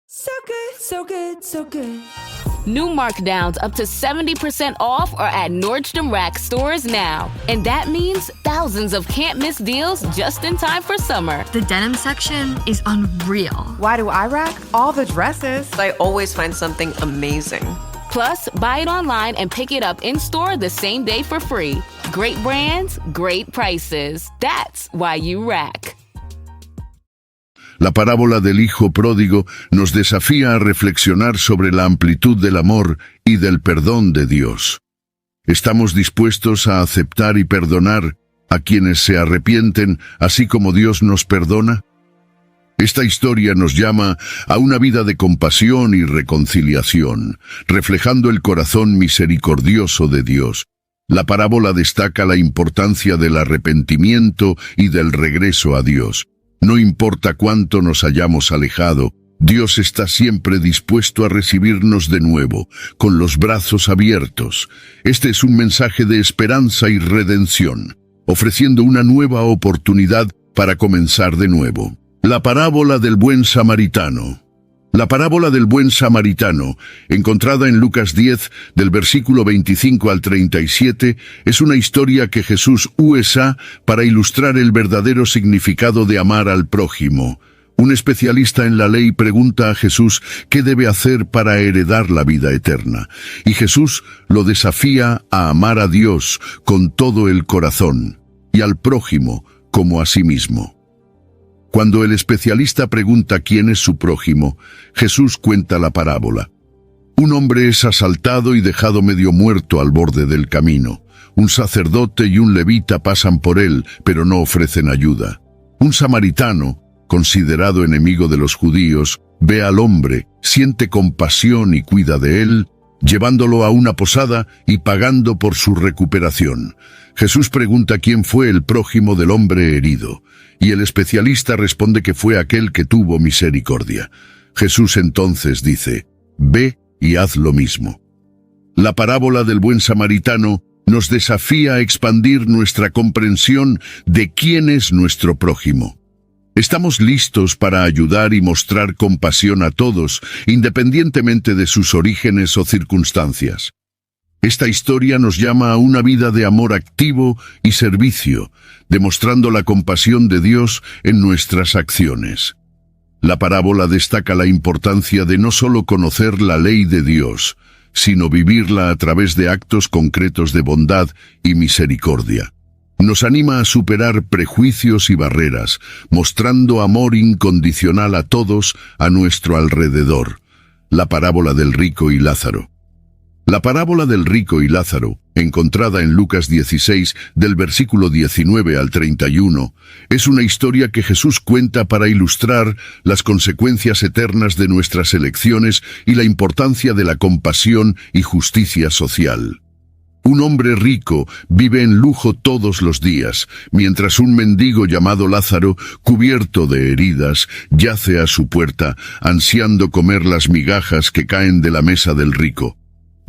[SPEAKER 14] So good, so good, so good.
[SPEAKER 15] New markdowns up to 70% off are at Nordstrom Rack stores now. And that means thousands of can't-miss deals just in time for summer.
[SPEAKER 16] The denim section is unreal.
[SPEAKER 17] Why do I rack? All the dresses.
[SPEAKER 10] I always find something amazing.
[SPEAKER 15] Plus, buy it online and pick it up in-store the same day for free. Great brands, great prices. That's why you rack.
[SPEAKER 6] La parábola del Hijo Pródigo nos desafía a reflexionar sobre la amplitud del amor y del perdón de Dios. ¿Estamos dispuestos a aceptar y perdonar a quienes se arrepienten, así como Dios nos perdona? Esta historia nos llama a una vida de compasión y reconciliación, reflejando el corazón misericordioso de Dios. La parábola destaca la importancia del arrepentimiento y del regreso a Dios. No importa cuánto nos hayamos alejado, Dios está siempre dispuesto a recibirnos de nuevo, con los brazos abiertos. Este es un mensaje de esperanza y redención, ofreciendo una nueva oportunidad para comenzar de nuevo. La parábola del buen samaritano. La parábola del buen samaritano, encontrada en Lucas 10, del versículo 25 al 37, es una historia que Jesús usa para ilustrar el verdadero significado de amar al prójimo. Un especialista en la ley pregunta a Jesús qué debe hacer para heredar la vida eterna, y Jesús lo desafía a amar a Dios con todo el corazón, y al prójimo como a sí mismo. Cuando el especialista pregunta quién es su prójimo, Jesús cuenta la parábola. Un hombre es asaltado y dejado medio muerto al borde del camino. Un sacerdote y un levita pasan por él, pero no ofrecen ayuda. Un samaritano, considerado enemigo de los judíos, ve al hombre, siente compasión y cuida de él, llevándolo a una posada y pagando por su recuperación. Jesús pregunta quién fue el prójimo del hombre herido, y el especialista responde que fue aquel que tuvo misericordia. Jesús entonces dice, «Ve y haz lo mismo». La parábola del buen samaritano nos desafía a expandir nuestra comprensión de quién es nuestro prójimo. Estamos listos para ayudar y mostrar compasión a todos, independientemente de sus orígenes o circunstancias. Esta historia nos llama a una vida de amor activo y servicio, demostrando la compasión de Dios en nuestras acciones. La parábola destaca la importancia de no solo conocer la ley de Dios, sino vivirla a través de actos concretos de bondad y misericordia. Nos anima a superar prejuicios y barreras, mostrando amor incondicional a todos a nuestro alrededor. La parábola del rico y Lázaro. La parábola del rico y Lázaro, encontrada en Lucas 16, del versículo 19 al 31, es una historia que Jesús cuenta para ilustrar las consecuencias eternas de nuestras elecciones y la importancia de la compasión y justicia social. Un hombre rico vive en lujo todos los días, mientras un mendigo llamado Lázaro, cubierto de heridas, yace a su puerta, ansiando comer las migajas que caen de la mesa del rico.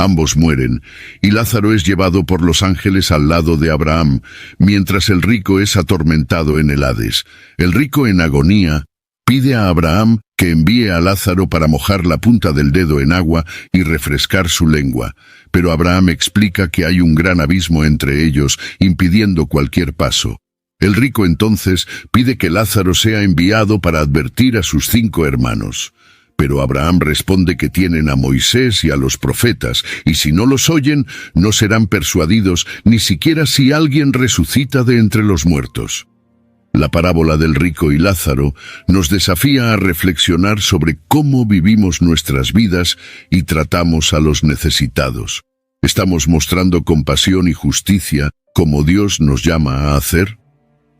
[SPEAKER 6] Ambos mueren, y Lázaro es llevado por los ángeles al lado de Abraham, mientras el rico es atormentado en el Hades. El rico, en agonía, pide a Abraham que envíe a Lázaro para mojar la punta del dedo en agua y refrescar su lengua. Pero Abraham explica que hay un gran abismo entre ellos, impidiendo cualquier paso. El rico entonces pide que Lázaro sea enviado para advertir a sus 5 hermanos. Pero Abraham responde que tienen a Moisés y a los profetas, y si no los oyen, no serán persuadidos ni siquiera si alguien resucita de entre los muertos. La parábola del rico y Lázaro nos desafía a reflexionar sobre cómo vivimos nuestras vidas y tratamos a los necesitados. ¿Estamos mostrando compasión y justicia como Dios nos llama a hacer?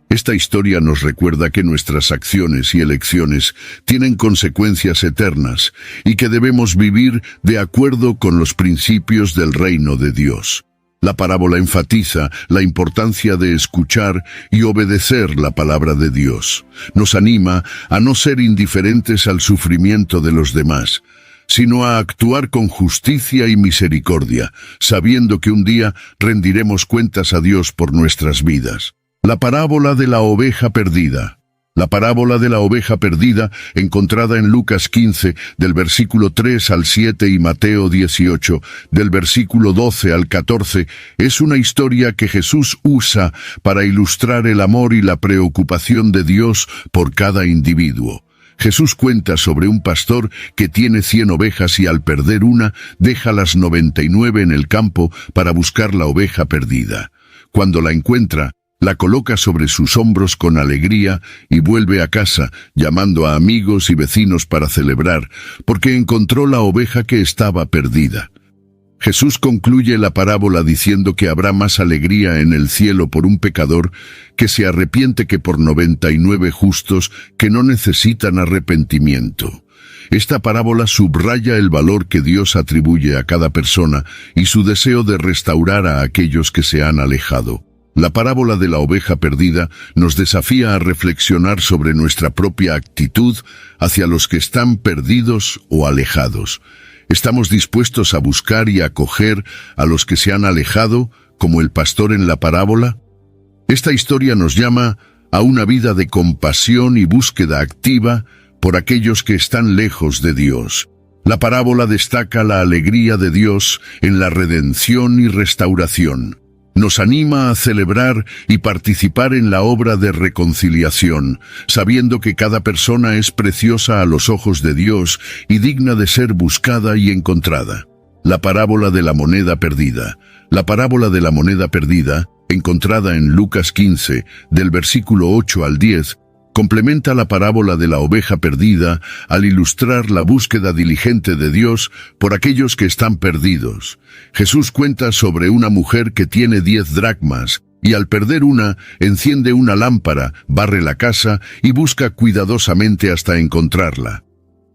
[SPEAKER 6] Esta historia nos recuerda que nuestras acciones y elecciones tienen consecuencias eternas y que debemos vivir de acuerdo con los principios del reino de Dios. La parábola enfatiza la importancia de escuchar y obedecer la palabra de Dios. Nos anima a no ser indiferentes al sufrimiento de los demás, sino a actuar con justicia y misericordia, sabiendo que un día rendiremos cuentas a Dios por nuestras vidas. La parábola de la oveja perdida. La parábola de la oveja perdida, encontrada en Lucas 15, del versículo 3 al 7 y Mateo 18, del versículo 12 al 14, es una historia que Jesús usa para ilustrar el amor y la preocupación de Dios por cada individuo. Jesús cuenta sobre un pastor que tiene 100 ovejas y al perder una, deja las 99 en el campo para buscar la oveja perdida. Cuando la encuentra, la coloca sobre sus hombros con alegría y vuelve a casa, llamando a amigos y vecinos para celebrar, porque encontró la oveja que estaba perdida. Jesús concluye la parábola diciendo que habrá más alegría en el cielo por un pecador que se arrepiente que por 99 justos que no necesitan arrepentimiento. Esta parábola subraya el valor que Dios atribuye a cada persona y su deseo de restaurar a aquellos que se han alejado. La parábola de la oveja perdida nos desafía a reflexionar sobre nuestra propia actitud hacia los que están perdidos o alejados. ¿Estamos dispuestos a buscar y acoger a los que se han alejado, como el pastor en la parábola? Esta historia nos llama a una vida de compasión y búsqueda activa por aquellos que están lejos de Dios. La parábola destaca la alegría de Dios en la redención y restauración. Nos anima a celebrar y participar en la obra de reconciliación, sabiendo que cada persona es preciosa a los ojos de Dios y digna de ser buscada y encontrada. La parábola de la moneda perdida. La parábola de la moneda perdida, encontrada en Lucas 15, del versículo 8 al 10, complementa la parábola de la oveja perdida al ilustrar la búsqueda diligente de Dios por aquellos que están perdidos. Jesús cuenta sobre una mujer que tiene 10 dracmas y al perder una, enciende una lámpara, barre la casa y busca cuidadosamente hasta encontrarla.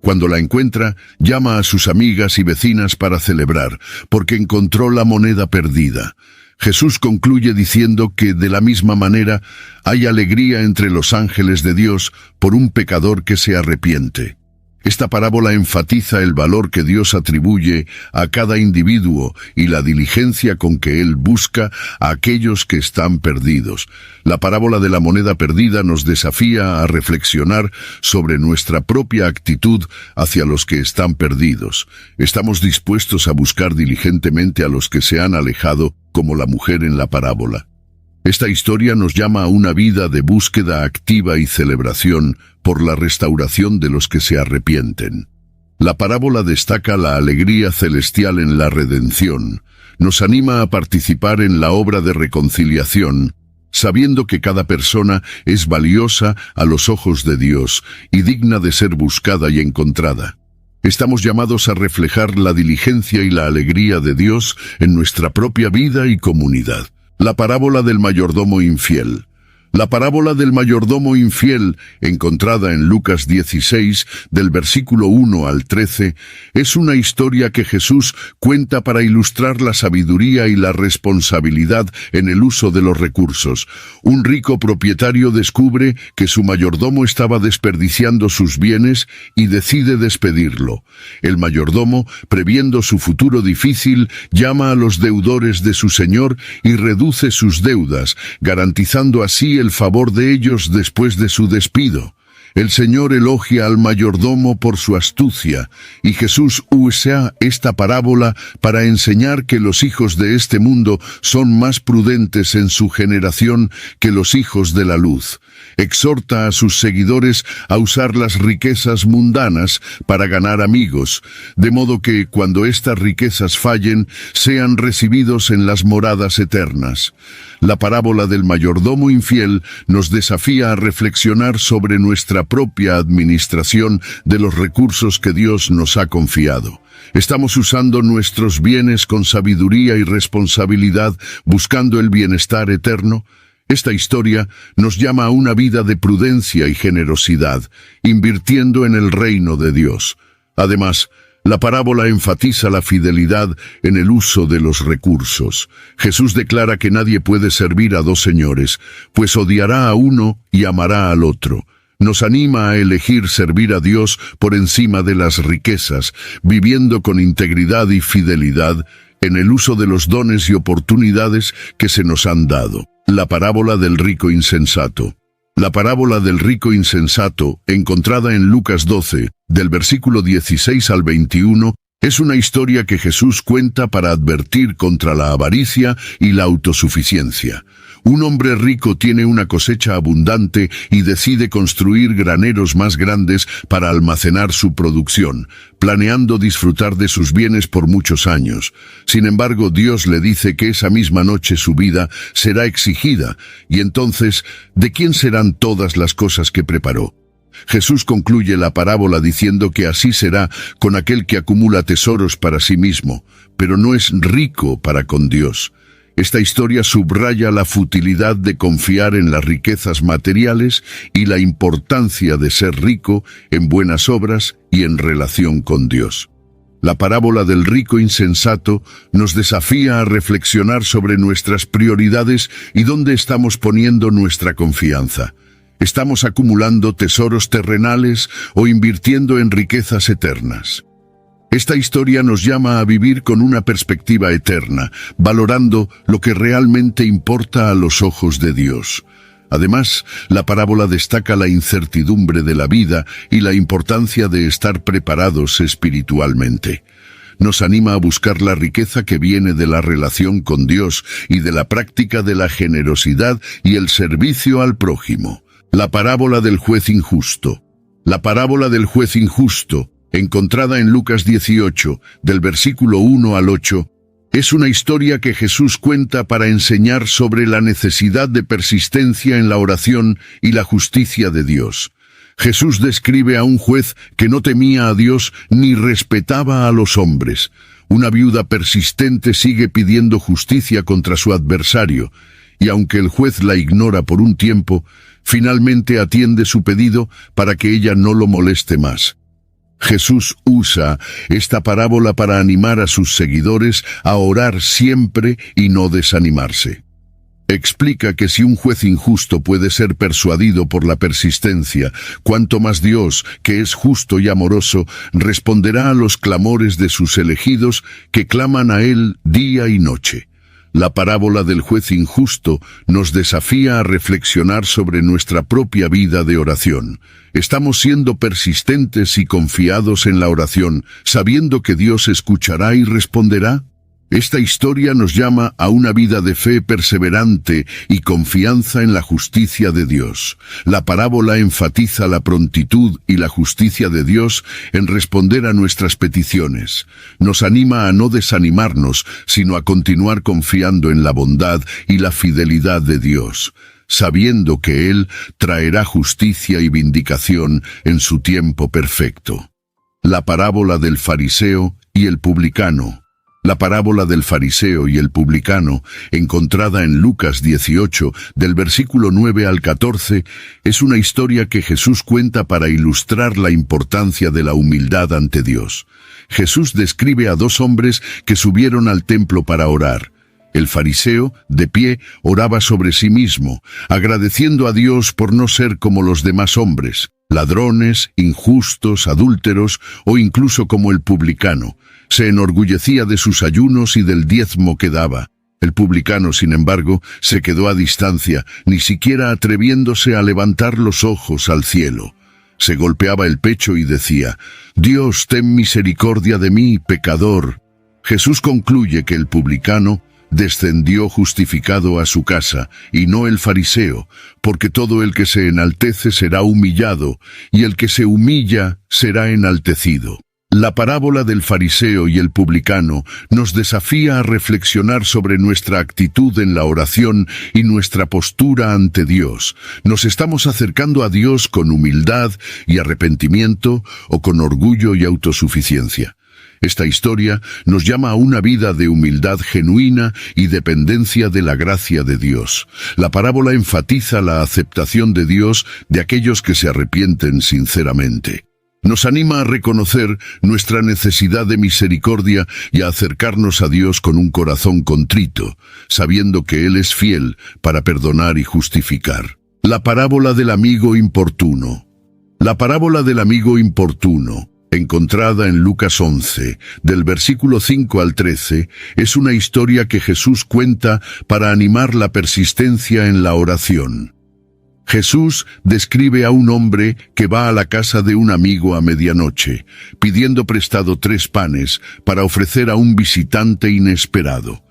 [SPEAKER 6] Cuando la encuentra, llama a sus amigas y vecinas para celebrar, porque encontró la moneda perdida. Jesús concluye diciendo que de la misma manera hay alegría entre los ángeles de Dios por un pecador que se arrepiente. Esta parábola enfatiza el valor que Dios atribuye a cada individuo y la diligencia con que Él busca a aquellos que están perdidos. La parábola de la moneda perdida nos desafía a reflexionar sobre nuestra propia actitud hacia los que están perdidos. ¿Estamos dispuestos a buscar diligentemente a los que se han alejado, como la mujer en la parábola? Esta historia nos llama a una vida de búsqueda activa y celebración por la restauración de los que se arrepienten. La parábola destaca la alegría celestial en la redención, nos anima a participar en la obra de reconciliación, sabiendo que cada persona es valiosa a los ojos de Dios y digna de ser buscada y encontrada. Estamos llamados a reflejar la diligencia y la alegría de Dios en nuestra propia vida y comunidad. La parábola del mayordomo infiel. La parábola del mayordomo infiel, encontrada en Lucas 16, del versículo 1 al 13, es una historia que Jesús cuenta para ilustrar la sabiduría y la responsabilidad en el uso de los recursos. Un rico propietario descubre que su mayordomo estaba desperdiciando sus bienes y decide despedirlo. El mayordomo, previendo su futuro difícil, llama a los deudores de su señor y reduce sus deudas, garantizando así el favor de ellos después de su despido. El Señor elogia al mayordomo por su astucia, y Jesús usa esta parábola para enseñar que los hijos de este mundo son más prudentes en su generación que los hijos de la luz. Exhorta a sus seguidores a usar las riquezas mundanas para ganar amigos, de modo que, cuando estas riquezas fallen, sean recibidos en las moradas eternas. La parábola del mayordomo infiel nos desafía a reflexionar sobre nuestra propia administración de los recursos que Dios nos ha confiado. ¿Estamos usando nuestros bienes con sabiduría y responsabilidad, buscando el bienestar eterno? Esta historia nos llama a una vida de prudencia y generosidad, invirtiendo en el reino de Dios. Además, la parábola enfatiza la fidelidad en el uso de los recursos. Jesús declara que nadie puede servir a dos señores, pues odiará a uno y amará al otro. Nos anima a elegir servir a Dios por encima de las riquezas, viviendo con integridad y fidelidad en el uso de los dones y oportunidades que se nos han dado. La parábola del rico insensato. La parábola del rico insensato, encontrada en Lucas 12, del versículo 16 al 21, es una historia que Jesús cuenta para advertir contra la avaricia y la autosuficiencia. Un hombre rico tiene una cosecha abundante y decide construir graneros más grandes para almacenar su producción, planeando disfrutar de sus bienes por muchos años. Sin embargo, Dios le dice que esa misma noche su vida será exigida, y entonces, ¿de quién serán todas las cosas que preparó? Jesús concluye la parábola diciendo que así será con aquel que acumula tesoros para sí mismo, pero no es rico para con Dios. Esta historia subraya la futilidad de confiar en las riquezas materiales y la importancia de ser rico en buenas obras y en relación con Dios. La parábola del rico insensato nos desafía a reflexionar sobre nuestras prioridades y dónde estamos poniendo nuestra confianza. ¿Estamos acumulando tesoros terrenales o invirtiendo en riquezas eternas? Esta historia nos llama a vivir con una perspectiva eterna, valorando lo que realmente importa a los ojos de Dios. Además, la parábola destaca la incertidumbre de la vida y la importancia de estar preparados espiritualmente. Nos anima a buscar la riqueza que viene de la relación con Dios y de la práctica de la generosidad y el servicio al prójimo. La parábola del juez injusto. La parábola del juez injusto, encontrada en Lucas 18, del versículo 1 al 8, es una historia que Jesús cuenta para enseñar sobre la necesidad de persistencia en la oración y la justicia de Dios. Jesús describe a un juez que no temía a Dios ni respetaba a los hombres. Una viuda persistente sigue pidiendo justicia contra su adversario, y aunque el juez la ignora por un tiempo, finalmente atiende su pedido para que ella no lo moleste más. Jesús usa esta parábola para animar a sus seguidores a orar siempre y no desanimarse. Explica que si un juez injusto puede ser persuadido por la persistencia, cuanto más Dios, que es justo y amoroso, responderá a los clamores de sus elegidos que claman a Él día y noche. La parábola del juez injusto nos desafía a reflexionar sobre nuestra propia vida de oración. ¿Estamos siendo persistentes y confiados en la oración, sabiendo que Dios escuchará y responderá? Esta historia nos llama a una vida de fe perseverante y confianza en la justicia de Dios. La parábola enfatiza la prontitud y la justicia de Dios en responder a nuestras peticiones. Nos anima a no desanimarnos, sino a continuar confiando en la bondad y la fidelidad de Dios, sabiendo que Él traerá justicia y vindicación en su tiempo perfecto. La parábola del fariseo y el publicano. La parábola del fariseo y el publicano, encontrada en Lucas 18, del versículo 9 al 14, es una historia que Jesús cuenta para ilustrar la importancia de la humildad ante Dios. Jesús describe a dos hombres que subieron al templo para orar. El fariseo, de pie, oraba sobre sí mismo, agradeciendo a Dios por no ser como los demás hombres, ladrones, injustos, adúlteros o incluso como el publicano. Se enorgullecía de sus ayunos y del diezmo que daba. El publicano, sin embargo, se quedó a distancia, ni siquiera atreviéndose a levantar los ojos al cielo. Se golpeaba el pecho y decía: «Dios, ten misericordia de mí, pecador». Jesús concluye que el publicano descendió justificado a su casa, y no el fariseo, porque todo el que se enaltece será humillado, y el que se humilla será enaltecido. La parábola del fariseo y el publicano nos desafía a reflexionar sobre nuestra actitud en la oración y nuestra postura ante Dios. ¿Nos estamos acercando a Dios con humildad y arrepentimiento o con orgullo y autosuficiencia? Esta historia nos llama a una vida de humildad genuina y dependencia de la gracia de Dios. La parábola enfatiza la aceptación de Dios de aquellos que se arrepienten sinceramente. Nos anima a reconocer nuestra necesidad de misericordia y a acercarnos a Dios con un corazón contrito, sabiendo que Él es fiel para perdonar y justificar. La parábola del amigo importuno. La parábola del amigo importuno, encontrada en Lucas 11, del versículo 5 al 13, es una historia que Jesús cuenta para animar la persistencia en la oración. Jesús describe a un hombre que va a la casa de un amigo a medianoche, pidiendo prestado 3 panes para ofrecer a un visitante inesperado.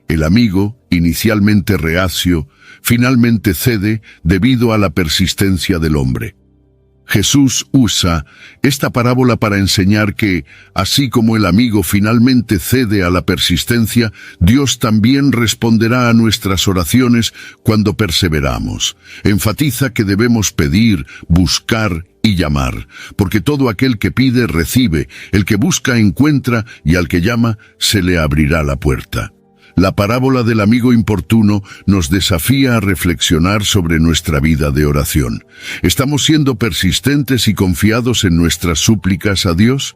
[SPEAKER 6] El amigo, inicialmente reacio, finalmente cede debido a la persistencia del hombre. Jesús usa esta parábola para enseñar que, así como el amigo finalmente cede a la persistencia, Dios también responderá a nuestras oraciones cuando perseveramos. Enfatiza que debemos pedir, buscar y llamar, porque todo aquel que pide recibe, el que busca encuentra y al que llama se le abrirá la puerta. La parábola del amigo importuno nos desafía a reflexionar sobre nuestra vida de oración. ¿Estamos siendo persistentes y confiados en nuestras súplicas a Dios?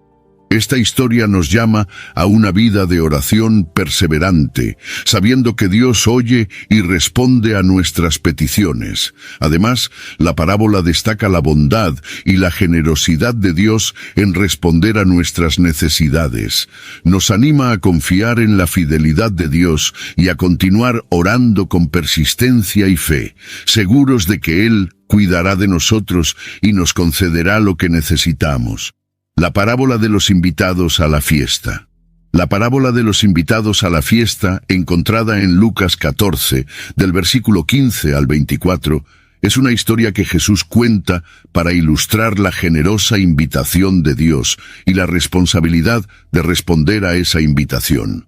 [SPEAKER 6] Esta historia nos llama a una vida de oración perseverante, sabiendo que Dios oye y responde a nuestras peticiones. Además, la parábola destaca la bondad y la generosidad de Dios en responder a nuestras necesidades. Nos anima a confiar en la fidelidad de Dios y a continuar orando con persistencia y fe, seguros de que Él cuidará de nosotros y nos concederá lo que necesitamos. La parábola de los invitados a la fiesta. La parábola de los invitados a la fiesta, encontrada en Lucas 14, del versículo 15 al 24, es una historia que Jesús cuenta para ilustrar la generosa invitación de Dios y la responsabilidad de responder a esa invitación.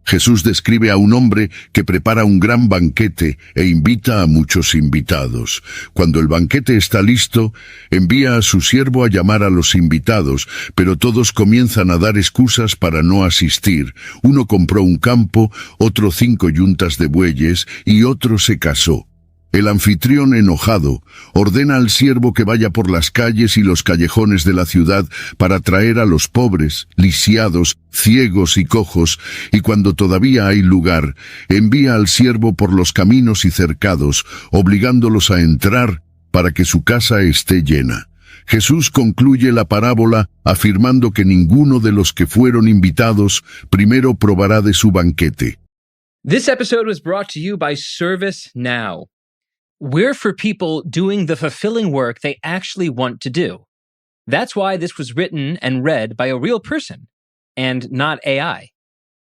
[SPEAKER 6] Jesús describe a un hombre que prepara un gran banquete e invita a muchos invitados. Cuando el banquete está listo, envía a su siervo a llamar a los invitados, pero todos comienzan a dar excusas para no asistir. Uno compró un campo, otro 5 yuntas de bueyes y otro se casó. El anfitrión, enojado, ordena al siervo que vaya por las calles y los callejones de la ciudad para traer a los pobres, lisiados, ciegos y cojos, y cuando todavía hay lugar, envía al siervo por los caminos y cercados, obligándolos a entrar para que su casa esté llena. Jesús concluye la parábola afirmando que ninguno de los que fueron invitados primero probará de su banquete.
[SPEAKER 18] This episode was brought to you by ServiceNow. We're for people doing the fulfilling work they actually want to do. That's why this was written and read by a real person, and not AI.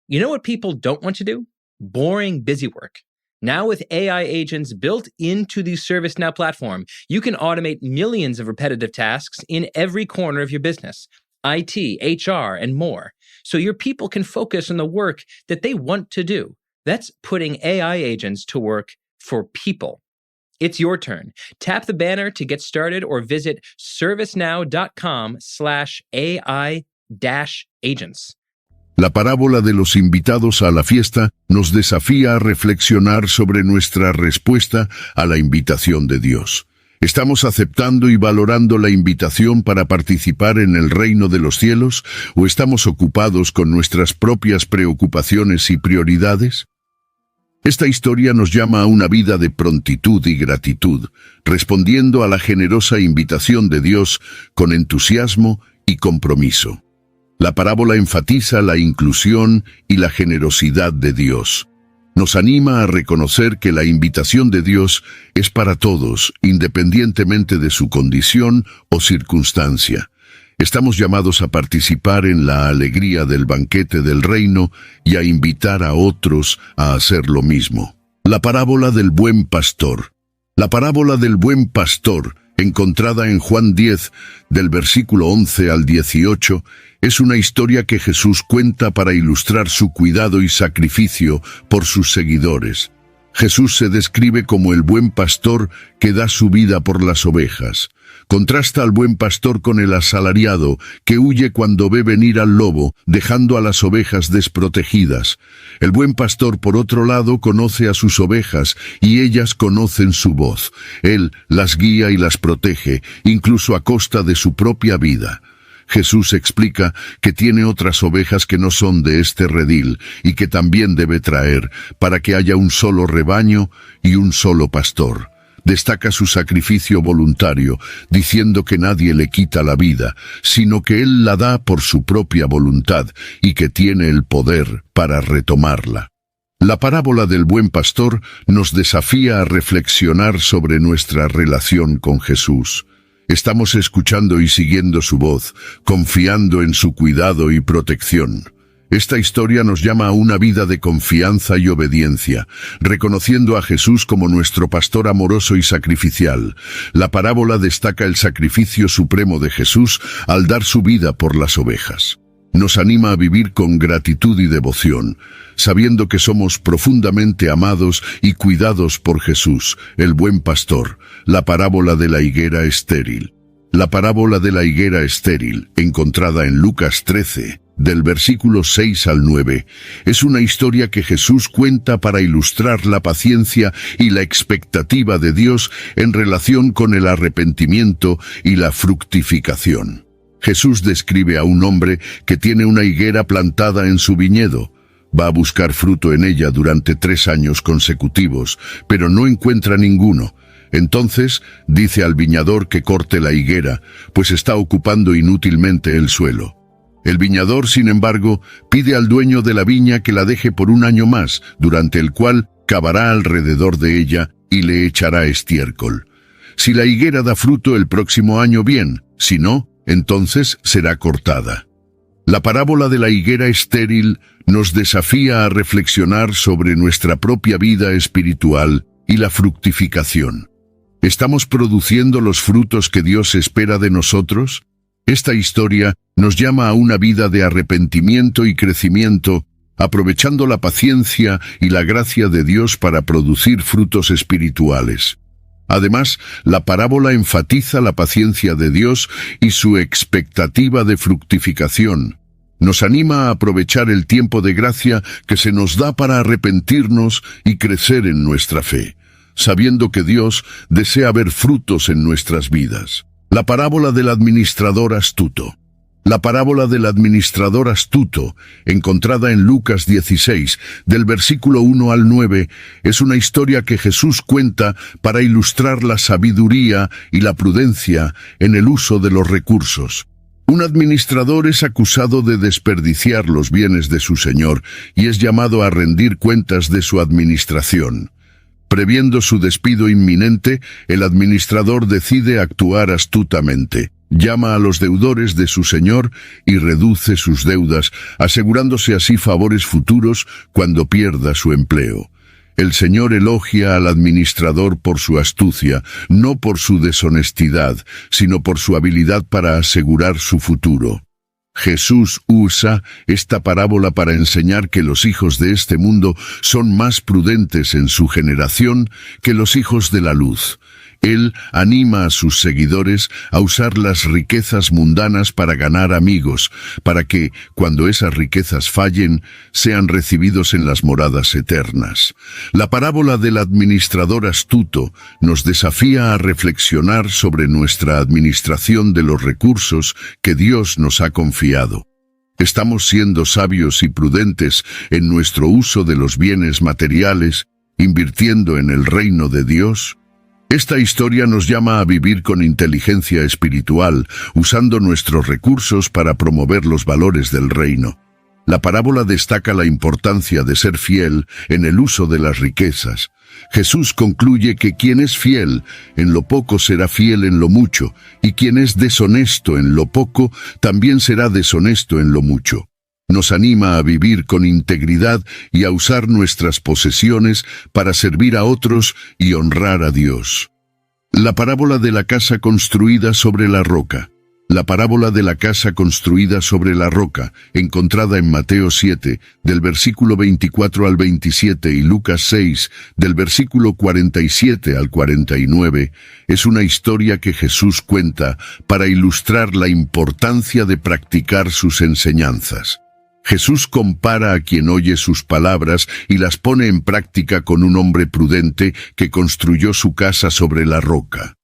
[SPEAKER 18] You know what people don't want to do? Boring, busy work. Now with AI agents built into the ServiceNow platform, you can automate millions of repetitive tasks in every corner of your business, IT, HR, and more, so your people can focus on the work that they want to do. That's putting AI agents to work for people. It's your turn. Tap the banner to get started or visit servicenow.com/AI-agents.
[SPEAKER 6] La parábola de los invitados a la fiesta nos desafía a reflexionar sobre nuestra respuesta a la invitación de Dios. ¿Estamos aceptando y valorando la invitación para participar en el reino de los cielos o estamos ocupados con nuestras propias preocupaciones y prioridades? Esta historia nos llama a una vida de prontitud y gratitud, respondiendo a la generosa invitación de Dios con entusiasmo y compromiso. La parábola enfatiza la inclusión y la generosidad de Dios. Nos anima a reconocer que la invitación de Dios es para todos, independientemente de su condición o circunstancia. Estamos llamados a participar en la alegría del banquete del reino y a invitar a otros a hacer lo mismo. La parábola del buen pastor. La parábola del buen pastor, encontrada en Juan 10, del versículo 11 al 18, es una historia que Jesús cuenta para ilustrar su cuidado y sacrificio por sus seguidores. Jesús se describe como el buen pastor que da su vida por las ovejas. Contrasta al buen pastor con el asalariado que huye cuando ve venir al lobo, dejando a las ovejas desprotegidas. El buen pastor, por otro lado, conoce a sus ovejas y ellas conocen su voz. Él las guía y las protege, incluso a costa de su propia vida. Jesús explica que tiene otras ovejas que no son de este redil y que también debe traer para que haya un solo rebaño y un solo pastor. Destaca su sacrificio voluntario, diciendo que nadie le quita la vida, sino que Él la da por su propia voluntad y que tiene el poder para retomarla. La parábola del buen pastor nos desafía a reflexionar sobre nuestra relación con Jesús. Estamos escuchando y siguiendo su voz, confiando en su cuidado y protección. Esta historia nos llama a una vida de confianza y obediencia, reconociendo a Jesús como nuestro pastor amoroso y sacrificial. La parábola destaca el sacrificio supremo de Jesús al dar su vida por las ovejas. Nos anima a vivir con gratitud y devoción, sabiendo que somos profundamente amados y cuidados por Jesús, el buen pastor. La parábola de la higuera estéril. La parábola de la higuera estéril, encontrada en Lucas 13, del versículo 6 al 9, es una historia que Jesús cuenta para ilustrar la paciencia y la expectativa de Dios en relación con el arrepentimiento y la fructificación. Jesús describe a un hombre que tiene una higuera plantada en su viñedo. Va a buscar fruto en ella durante 3 años consecutivos, pero no encuentra ninguno. Entonces dice al viñador que corte la higuera, pues está ocupando inútilmente el suelo. El viñador, sin embargo, pide al dueño de la viña que la deje por 1 año más, durante el cual cavará alrededor de ella y le echará estiércol. Si la higuera da fruto el próximo año, bien; si no, entonces será cortada. La parábola de la higuera estéril nos desafía a reflexionar sobre nuestra propia vida espiritual y la fructificación. ¿Estamos produciendo los frutos que Dios espera de nosotros? Esta historia nos llama a una vida de arrepentimiento y crecimiento, aprovechando la paciencia y la gracia de Dios para producir frutos espirituales. Además, la parábola enfatiza la paciencia de Dios y su expectativa de fructificación. Nos anima a aprovechar el tiempo de gracia que se nos da para arrepentirnos y crecer en nuestra fe, sabiendo que Dios desea ver frutos en nuestras vidas. La parábola del administrador astuto. La parábola del administrador astuto, encontrada en Lucas 16, del versículo 1 al 9, es una historia que Jesús cuenta para ilustrar la sabiduría y la prudencia en el uso de los recursos. Un administrador es acusado de desperdiciar los bienes de su señor y es llamado a rendir cuentas de su administración. Previendo su despido inminente, el administrador decide actuar astutamente. Llama a los deudores de su señor y reduce sus deudas, asegurándose así favores futuros cuando pierda su empleo. El Señor elogia al administrador por su astucia, no por su deshonestidad, sino por su habilidad para asegurar su futuro. Jesús usa esta parábola para enseñar que los hijos de este mundo son más prudentes en su generación que los hijos de la luz. Él anima a sus seguidores a usar las riquezas mundanas para ganar amigos, para que, cuando esas riquezas fallen, sean recibidos en las moradas eternas. La parábola del administrador astuto nos desafía a reflexionar sobre nuestra administración de los recursos que Dios nos ha confiado. ¿Estamos siendo sabios y prudentes en nuestro uso de los bienes materiales, invirtiendo en el reino de Dios? Esta historia nos llama a vivir con inteligencia espiritual, usando nuestros recursos para promover los valores del reino. La parábola destaca la importancia de ser fiel en el uso de las riquezas. Jesús concluye que quien es fiel en lo poco será fiel en lo mucho, y quien es deshonesto en lo poco también será deshonesto en lo mucho. Nos anima a vivir con integridad y a usar nuestras posesiones para servir a otros y honrar a Dios. La parábola de la casa construida sobre la roca. La parábola de la casa construida sobre la roca, encontrada en Mateo 7, del versículo 24 al 27 y Lucas 6, del versículo 47 al 49, es una historia que Jesús cuenta para ilustrar la importancia de practicar sus enseñanzas. Jesús compara a quien oye sus palabras y las pone en práctica con un hombre prudente que construyó su casa sobre la roca.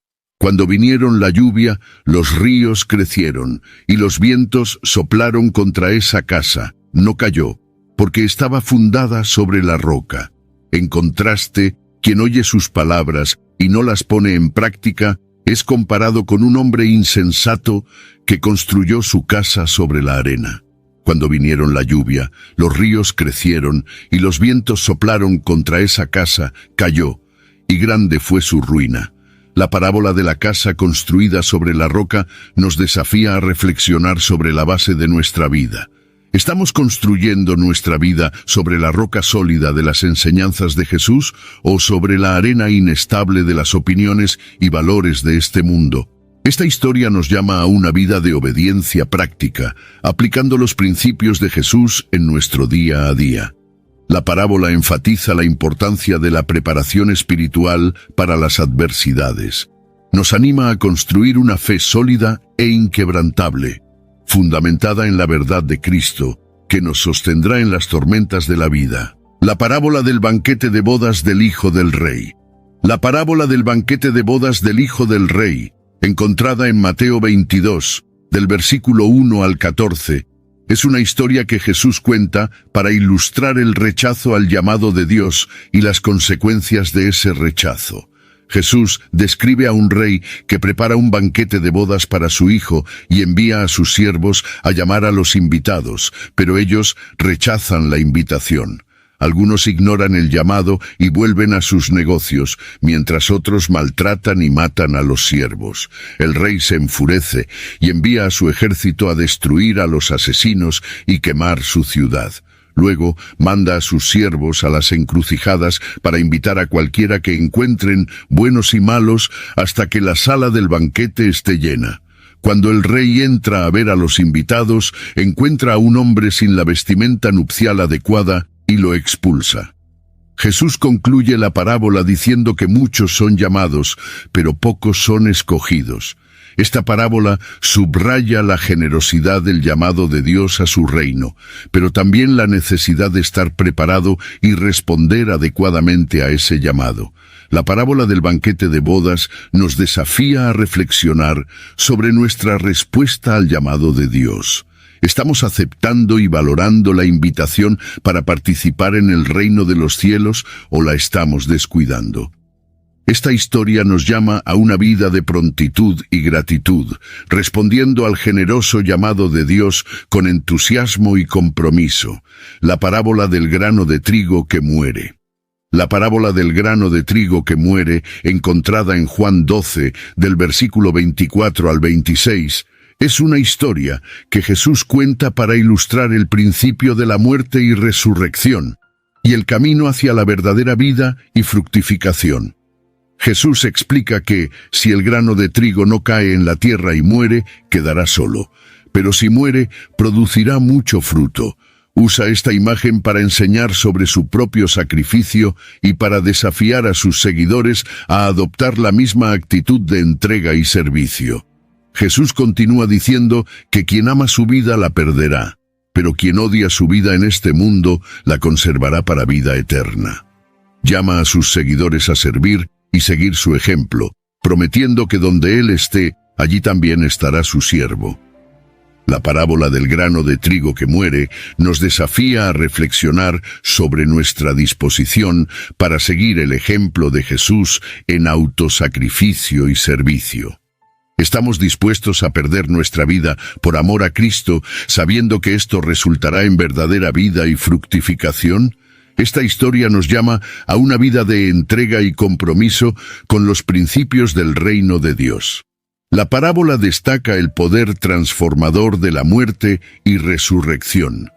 [SPEAKER 6] Cuando vinieron la lluvia, los ríos crecieron, y los vientos soplaron contra esa casa. No cayó, porque estaba fundada sobre la roca. En contraste, quien oye sus palabras y no las pone en práctica, es comparado con un hombre insensato que construyó su casa sobre la arena. Cuando vinieron la lluvia, los ríos crecieron, y los vientos soplaron contra esa casa, cayó, y grande fue su ruina. La parábola de la casa construida sobre la roca nos desafía a reflexionar sobre la base de nuestra vida. ¿Estamos construyendo nuestra vida sobre la roca sólida de las enseñanzas de Jesús o sobre la arena inestable de las opiniones y valores de este mundo? Esta historia nos llama a una vida de obediencia práctica, aplicando los principios de Jesús en nuestro día a día. La parábola enfatiza la importancia de la preparación espiritual para las adversidades. Nos anima a construir una fe sólida e inquebrantable, fundamentada en la verdad de Cristo, que nos sostendrá en las tormentas de la vida. La parábola del banquete de bodas del Hijo del Rey. La parábola del banquete de bodas del Hijo del Rey, encontrada en Mateo 22, del versículo 1 al 14, es una historia que Jesús cuenta para ilustrar el rechazo al llamado de Dios y las consecuencias de ese rechazo. Jesús describe a un rey que prepara un banquete de bodas para su hijo y envía a sus siervos a llamar a los invitados, pero ellos rechazan la invitación. Algunos ignoran el llamado y vuelven a sus negocios, mientras otros maltratan y matan a los siervos. El rey se enfurece y envía a su ejército a destruir a los asesinos y quemar su ciudad. Luego manda a sus siervos a las encrucijadas para invitar a cualquiera que encuentren, buenos y malos, hasta que la sala del banquete esté llena. Cuando el rey entra a ver a los invitados, encuentra a un hombre sin la vestimenta nupcial adecuada y lo expulsa. Jesús concluye la parábola diciendo que muchos son llamados, pero pocos son escogidos. Esta parábola subraya la generosidad del llamado de Dios a su reino, pero también la necesidad de estar preparado y responder adecuadamente a ese llamado. La parábola del banquete de bodas nos desafía a reflexionar sobre nuestra respuesta al llamado de Dios. ¿Estamos aceptando y valorando la invitación para participar en el reino de los cielos o la estamos descuidando? Esta historia nos llama a una vida de prontitud y gratitud, respondiendo al generoso llamado de Dios con entusiasmo y compromiso. La parábola del grano de trigo que muere. La parábola del grano de trigo que muere, encontrada en Juan 12, del versículo 24 al 26, es una historia que Jesús cuenta para ilustrar el principio de la muerte y resurrección, y el camino hacia la verdadera vida y fructificación. Jesús explica que, si el grano de trigo no cae en la tierra y muere, quedará solo, pero si muere, producirá mucho fruto. Usa esta imagen para enseñar sobre su propio sacrificio y para desafiar a sus seguidores a adoptar la misma actitud de entrega y servicio. Jesús continúa diciendo que quien ama su vida la perderá, pero quien odia su vida en este mundo la conservará para vida eterna. Llama a sus seguidores a servir y seguir su ejemplo, prometiendo que donde Él esté, allí también estará su siervo. La parábola del grano de trigo que muere nos desafía a reflexionar sobre nuestra disposición para seguir el ejemplo de Jesús en autosacrificio y servicio. ¿Estamos dispuestos a perder nuestra vida por amor a Cristo, sabiendo que esto resultará en verdadera vida y fructificación? Esta historia nos llama a una vida de entrega y compromiso con los principios del reino de Dios. La parábola destaca el poder transformador de la muerte y resurrección.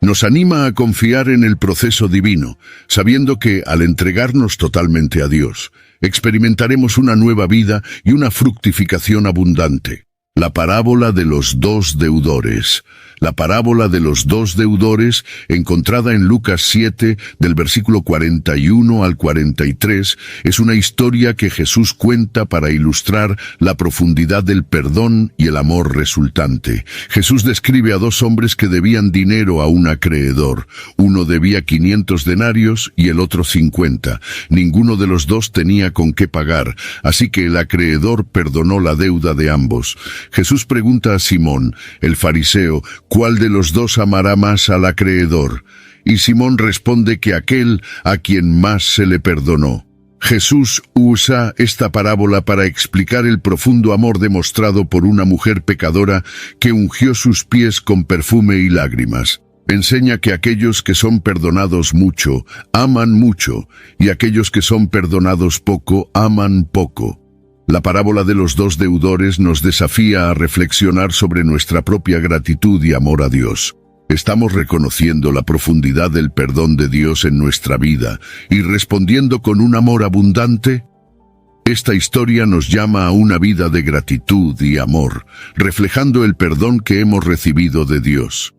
[SPEAKER 6] Nos anima a confiar en el proceso divino, sabiendo que, al entregarnos totalmente a Dios, experimentaremos una nueva vida y una fructificación abundante. La parábola de los dos deudores. La parábola de los dos deudores, encontrada en Lucas 7, del versículo 41 al 43, es una historia que Jesús cuenta para ilustrar la profundidad del perdón y el amor resultante. Jesús describe a dos hombres que debían dinero a un acreedor. Uno debía 500 denarios y el otro 50. Ninguno de los dos tenía con qué pagar, así que el acreedor perdonó la deuda de ambos. Jesús pregunta a Simón, el fariseo, ¿cuál de los dos amará más al acreedor? Y Simón responde que aquel a quien más se le perdonó. Jesús usa esta parábola para explicar el profundo amor demostrado por una mujer pecadora que ungió sus pies con perfume y lágrimas. Enseña que aquellos que son perdonados mucho, aman mucho, y aquellos que son perdonados poco, aman poco. La parábola de los dos deudores nos desafía a reflexionar sobre nuestra propia gratitud y amor a Dios. ¿Estamos reconociendo la profundidad del perdón de Dios en nuestra vida y respondiendo con un amor abundante? Esta historia nos llama a una vida de gratitud y amor, reflejando el perdón que hemos recibido de Dios.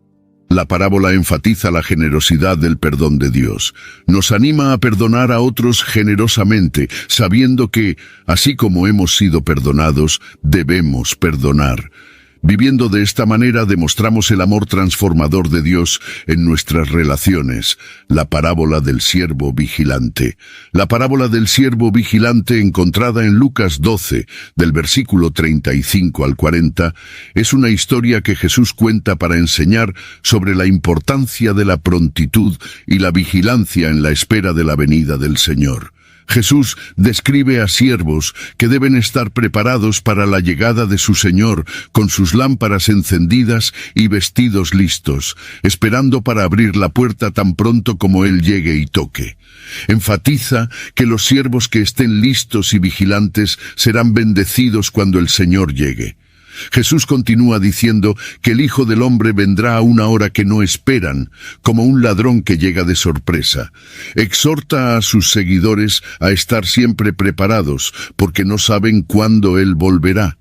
[SPEAKER 6] La parábola enfatiza la generosidad del perdón de Dios. Nos anima a perdonar a otros generosamente, sabiendo que, así como hemos sido perdonados, debemos perdonar. Viviendo de esta manera demostramos el amor transformador de Dios en nuestras relaciones. La parábola del siervo vigilante. La parábola del siervo vigilante, encontrada en Lucas 12, del versículo 35 al 40, es una historia que Jesús cuenta para enseñar sobre la importancia de la prontitud y la vigilancia en la espera de la venida del Señor. Jesús describe a siervos que deben estar preparados para la llegada de su Señor, con sus lámparas encendidas y vestidos listos, esperando para abrir la puerta tan pronto como Él llegue y toque. Enfatiza que los siervos que estén listos y vigilantes serán bendecidos cuando el Señor llegue. Jesús continúa diciendo que el Hijo del Hombre vendrá a una hora que no esperan, como un ladrón que llega de sorpresa. Exhorta a sus seguidores a estar siempre preparados, porque no saben cuándo Él volverá.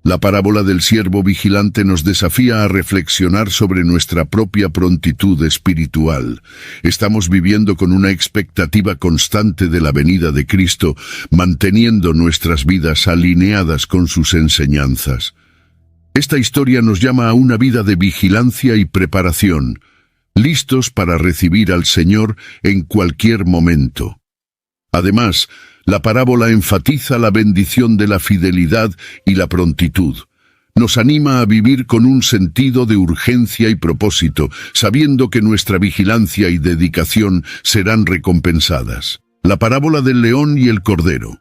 [SPEAKER 6] La parábola del siervo vigilante nos desafía a reflexionar sobre nuestra propia prontitud espiritual. Estamos viviendo con una expectativa constante de la venida de Cristo, manteniendo nuestras vidas alineadas con sus enseñanzas. Esta historia nos llama a una vida de vigilancia y preparación, listos para recibir al Señor en cualquier momento. Además, la parábola enfatiza la bendición de la fidelidad y la prontitud. Nos anima a vivir con un sentido de urgencia y propósito, sabiendo que nuestra vigilancia y dedicación serán recompensadas. La parábola del león y el cordero.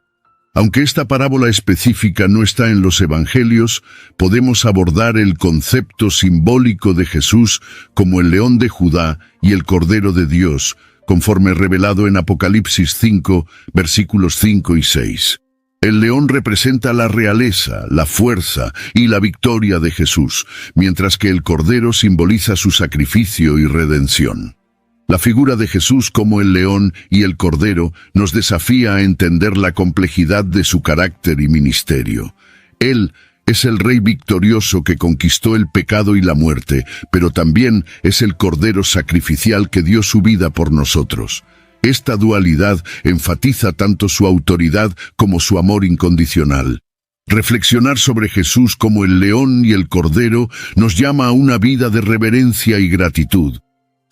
[SPEAKER 6] Aunque esta parábola específica no está en los Evangelios, podemos abordar el concepto simbólico de Jesús como el león de Judá y el cordero de Dios, conforme revelado en Apocalipsis 5, versículos 5 y 6. El león representa la realeza, la fuerza y la victoria de Jesús, mientras que el cordero simboliza su sacrificio y redención. La figura de Jesús como el león y el cordero nos desafía a entender la complejidad de su carácter y ministerio. Él es el Rey victorioso que conquistó el pecado y la muerte, pero también es el Cordero sacrificial que dio su vida por nosotros. Esta dualidad enfatiza tanto su autoridad como su amor incondicional. Reflexionar sobre Jesús como el león y el cordero nos llama a una vida de reverencia y gratitud.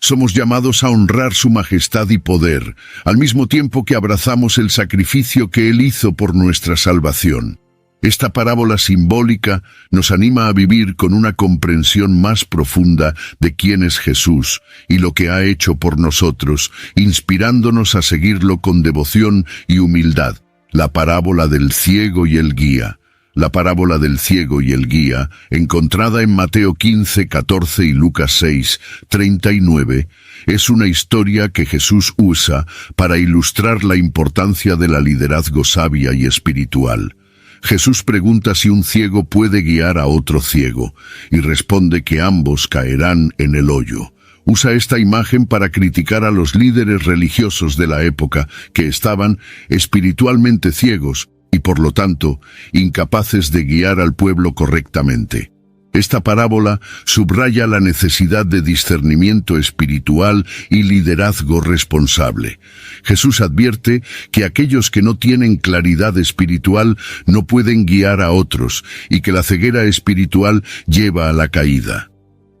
[SPEAKER 6] Somos llamados a honrar su majestad y poder, al mismo tiempo que abrazamos el sacrificio que Él hizo por nuestra salvación. Esta parábola simbólica nos anima a vivir con una comprensión más profunda de quién es Jesús y lo que ha hecho por nosotros, inspirándonos a seguirlo con devoción y humildad. La parábola del ciego y el guía. La parábola del ciego y el guía, encontrada en Mateo 15, 14 y Lucas 6, 39, es una historia que Jesús usa para ilustrar la importancia de la liderazgo sabia y espiritual. Jesús pregunta si un ciego puede guiar a otro ciego, y responde que ambos caerán en el hoyo. Usa esta imagen para criticar a los líderes religiosos de la época que estaban espiritualmente ciegos y por lo tanto incapaces de guiar al pueblo correctamente. Esta parábola subraya la necesidad de discernimiento espiritual y liderazgo responsable. Jesús advierte que aquellos que no tienen claridad espiritual no pueden guiar a otros y que la ceguera espiritual lleva a la caída.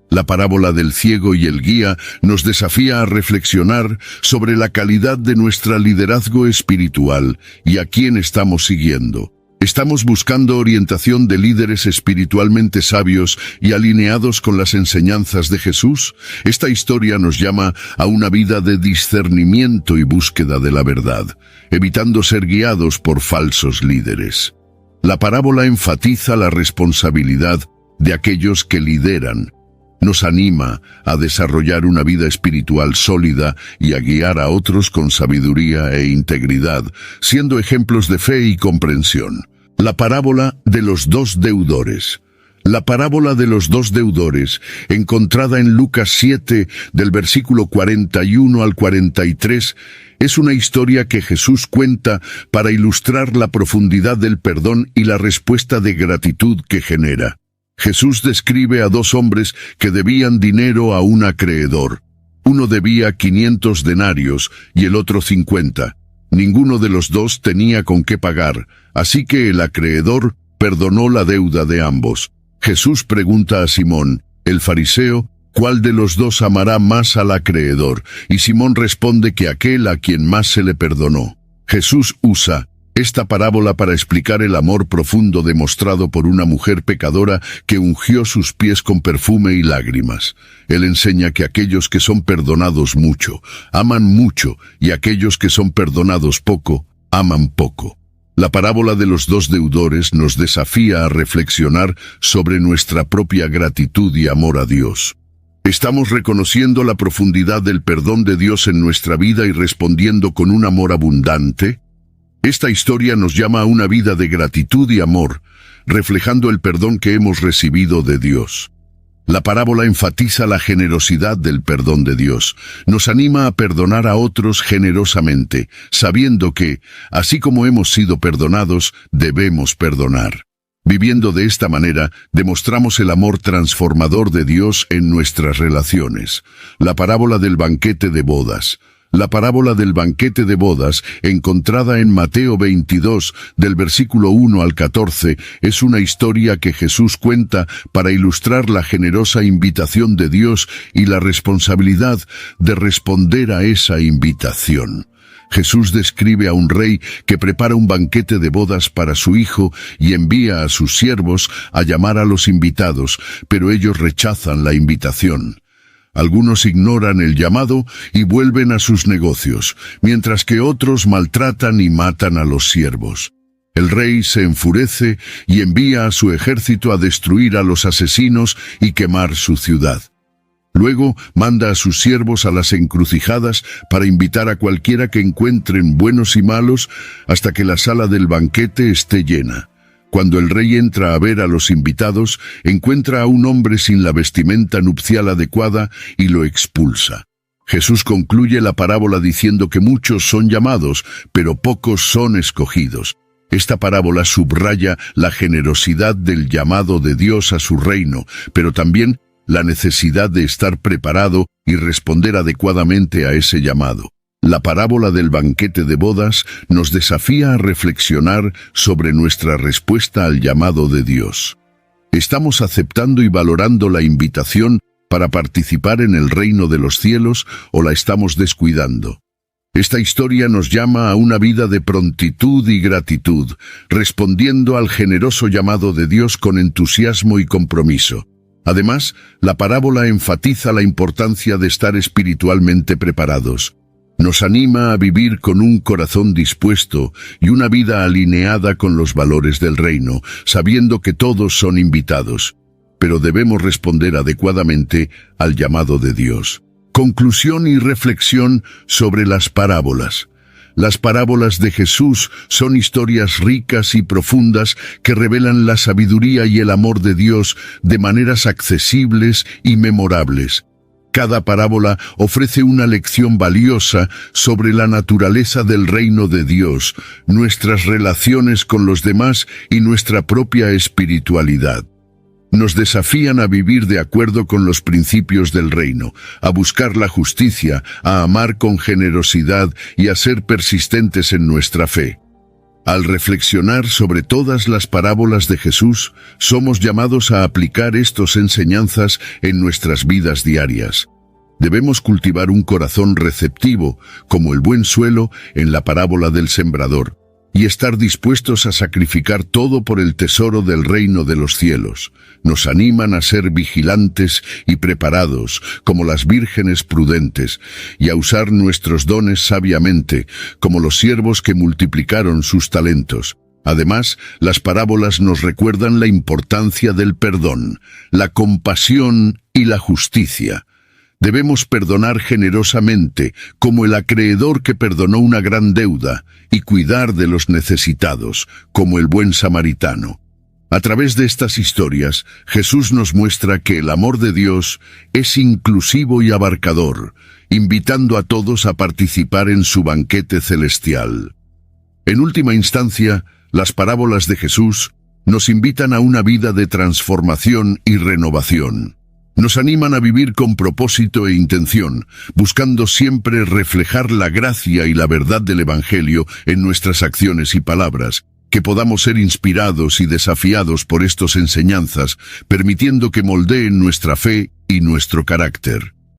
[SPEAKER 6] La parábola del ciego y el guía nos desafía a reflexionar sobre la calidad de nuestro liderazgo espiritual y a quién estamos siguiendo. ¿Estamos buscando orientación de líderes espiritualmente sabios y alineados con las enseñanzas de Jesús? Esta historia nos llama a una vida de discernimiento y búsqueda de la verdad, evitando ser guiados por falsos líderes. La parábola enfatiza la responsabilidad de aquellos que lideran. Nos anima a desarrollar una vida espiritual sólida y a guiar a otros con sabiduría e integridad, siendo ejemplos de fe y comprensión. La parábola de los dos deudores. La parábola de los dos deudores, encontrada en Lucas 7, del versículo 41 al 43, es una historia que Jesús cuenta para ilustrar la profundidad del perdón y la respuesta de gratitud que genera. Jesús describe a dos hombres que debían dinero a un acreedor. Uno debía 500 denarios y el otro 50. Ninguno de los dos tenía con qué pagar, así que el acreedor perdonó la deuda de ambos. Jesús pregunta a Simón, el fariseo, ¿cuál de los dos amará más al acreedor? Y Simón responde que aquel a quien más se le perdonó. Jesús usa esta parábola para explicar el amor profundo demostrado por una mujer pecadora que ungió sus pies con perfume y lágrimas. Él enseña que aquellos que son perdonados mucho, aman mucho, y aquellos que son perdonados poco, aman poco. La parábola de los dos deudores nos desafía a reflexionar sobre nuestra propia gratitud y amor a Dios. ¿Estamos reconociendo la profundidad del perdón de Dios en nuestra vida y respondiendo con un amor abundante? Esta historia nos llama a una vida de gratitud y amor, reflejando el perdón que hemos recibido de Dios. La parábola enfatiza la generosidad del perdón de Dios. Nos anima a perdonar a otros generosamente, sabiendo que, así como hemos sido perdonados, debemos perdonar. Viviendo de esta manera, demostramos el amor transformador de Dios en nuestras relaciones. La parábola del banquete de bodas. La parábola del banquete de bodas, encontrada en Mateo 22, del versículo 1 al 14, es una historia que Jesús cuenta para ilustrar la generosa invitación de Dios y la responsabilidad de responder a esa invitación. Jesús describe a un rey que prepara un banquete de bodas para su hijo y envía a sus siervos a llamar a los invitados, pero ellos rechazan la invitación. Algunos ignoran el llamado y vuelven a sus negocios, mientras que otros maltratan y matan a los siervos. El rey se enfurece y envía a su ejército a destruir a los asesinos y quemar su ciudad. Luego manda a sus siervos a las encrucijadas para invitar a cualquiera que encuentren, buenos y malos, hasta que la sala del banquete esté llena. Cuando el rey entra a ver a los invitados, encuentra a un hombre sin la vestimenta nupcial adecuada y lo expulsa. Jesús concluye la parábola diciendo que muchos son llamados, pero pocos son escogidos. Esta parábola subraya la generosidad del llamado de Dios a su reino, pero también la necesidad de estar preparado y responder adecuadamente a ese llamado. La parábola del banquete de bodas nos desafía a reflexionar sobre nuestra respuesta al llamado de Dios. ¿Estamos aceptando y valorando la invitación para participar en el reino de los cielos o la estamos descuidando? Esta historia nos llama a una vida de prontitud y gratitud, respondiendo al generoso llamado de Dios con entusiasmo y compromiso. Además, la parábola enfatiza la importancia de estar espiritualmente preparados. Nos anima a vivir con un corazón dispuesto y una vida alineada con los valores del reino, sabiendo que todos son invitados, pero debemos responder adecuadamente al llamado de Dios. Conclusión y reflexión sobre las parábolas. Las parábolas de Jesús son historias ricas y profundas que revelan la sabiduría y el amor de Dios de maneras accesibles y memorables. Cada parábola ofrece una lección valiosa sobre la naturaleza del reino de Dios, nuestras relaciones con los demás y nuestra propia espiritualidad. Nos desafían a vivir de acuerdo con los principios del reino, a buscar la justicia, a amar con generosidad y a ser persistentes en nuestra fe. Al reflexionar sobre todas las parábolas de Jesús, somos llamados a aplicar estas enseñanzas en nuestras vidas diarias. Debemos cultivar un corazón receptivo, como el buen suelo en la parábola del sembrador, y estar dispuestos a sacrificar todo por el tesoro del reino de los cielos. Nos animan a ser vigilantes y preparados, como las vírgenes prudentes, y a usar nuestros dones sabiamente, como los siervos que multiplicaron sus talentos. Además, las parábolas nos recuerdan la importancia del perdón, la compasión y la justicia. Debemos perdonar generosamente, como el acreedor que perdonó una gran deuda, y cuidar de los necesitados, como el buen samaritano. A través de estas historias, Jesús nos muestra que el amor de Dios es inclusivo y abarcador, invitando a todos a participar en su banquete celestial. En última instancia, las parábolas de Jesús nos invitan a una vida de transformación y renovación. Nos animan a vivir con propósito e intención, buscando siempre reflejar la gracia y la verdad del Evangelio en nuestras acciones y palabras, que podamos ser inspirados y desafiados por estas enseñanzas, permitiendo que moldeen nuestra fe y nuestro carácter.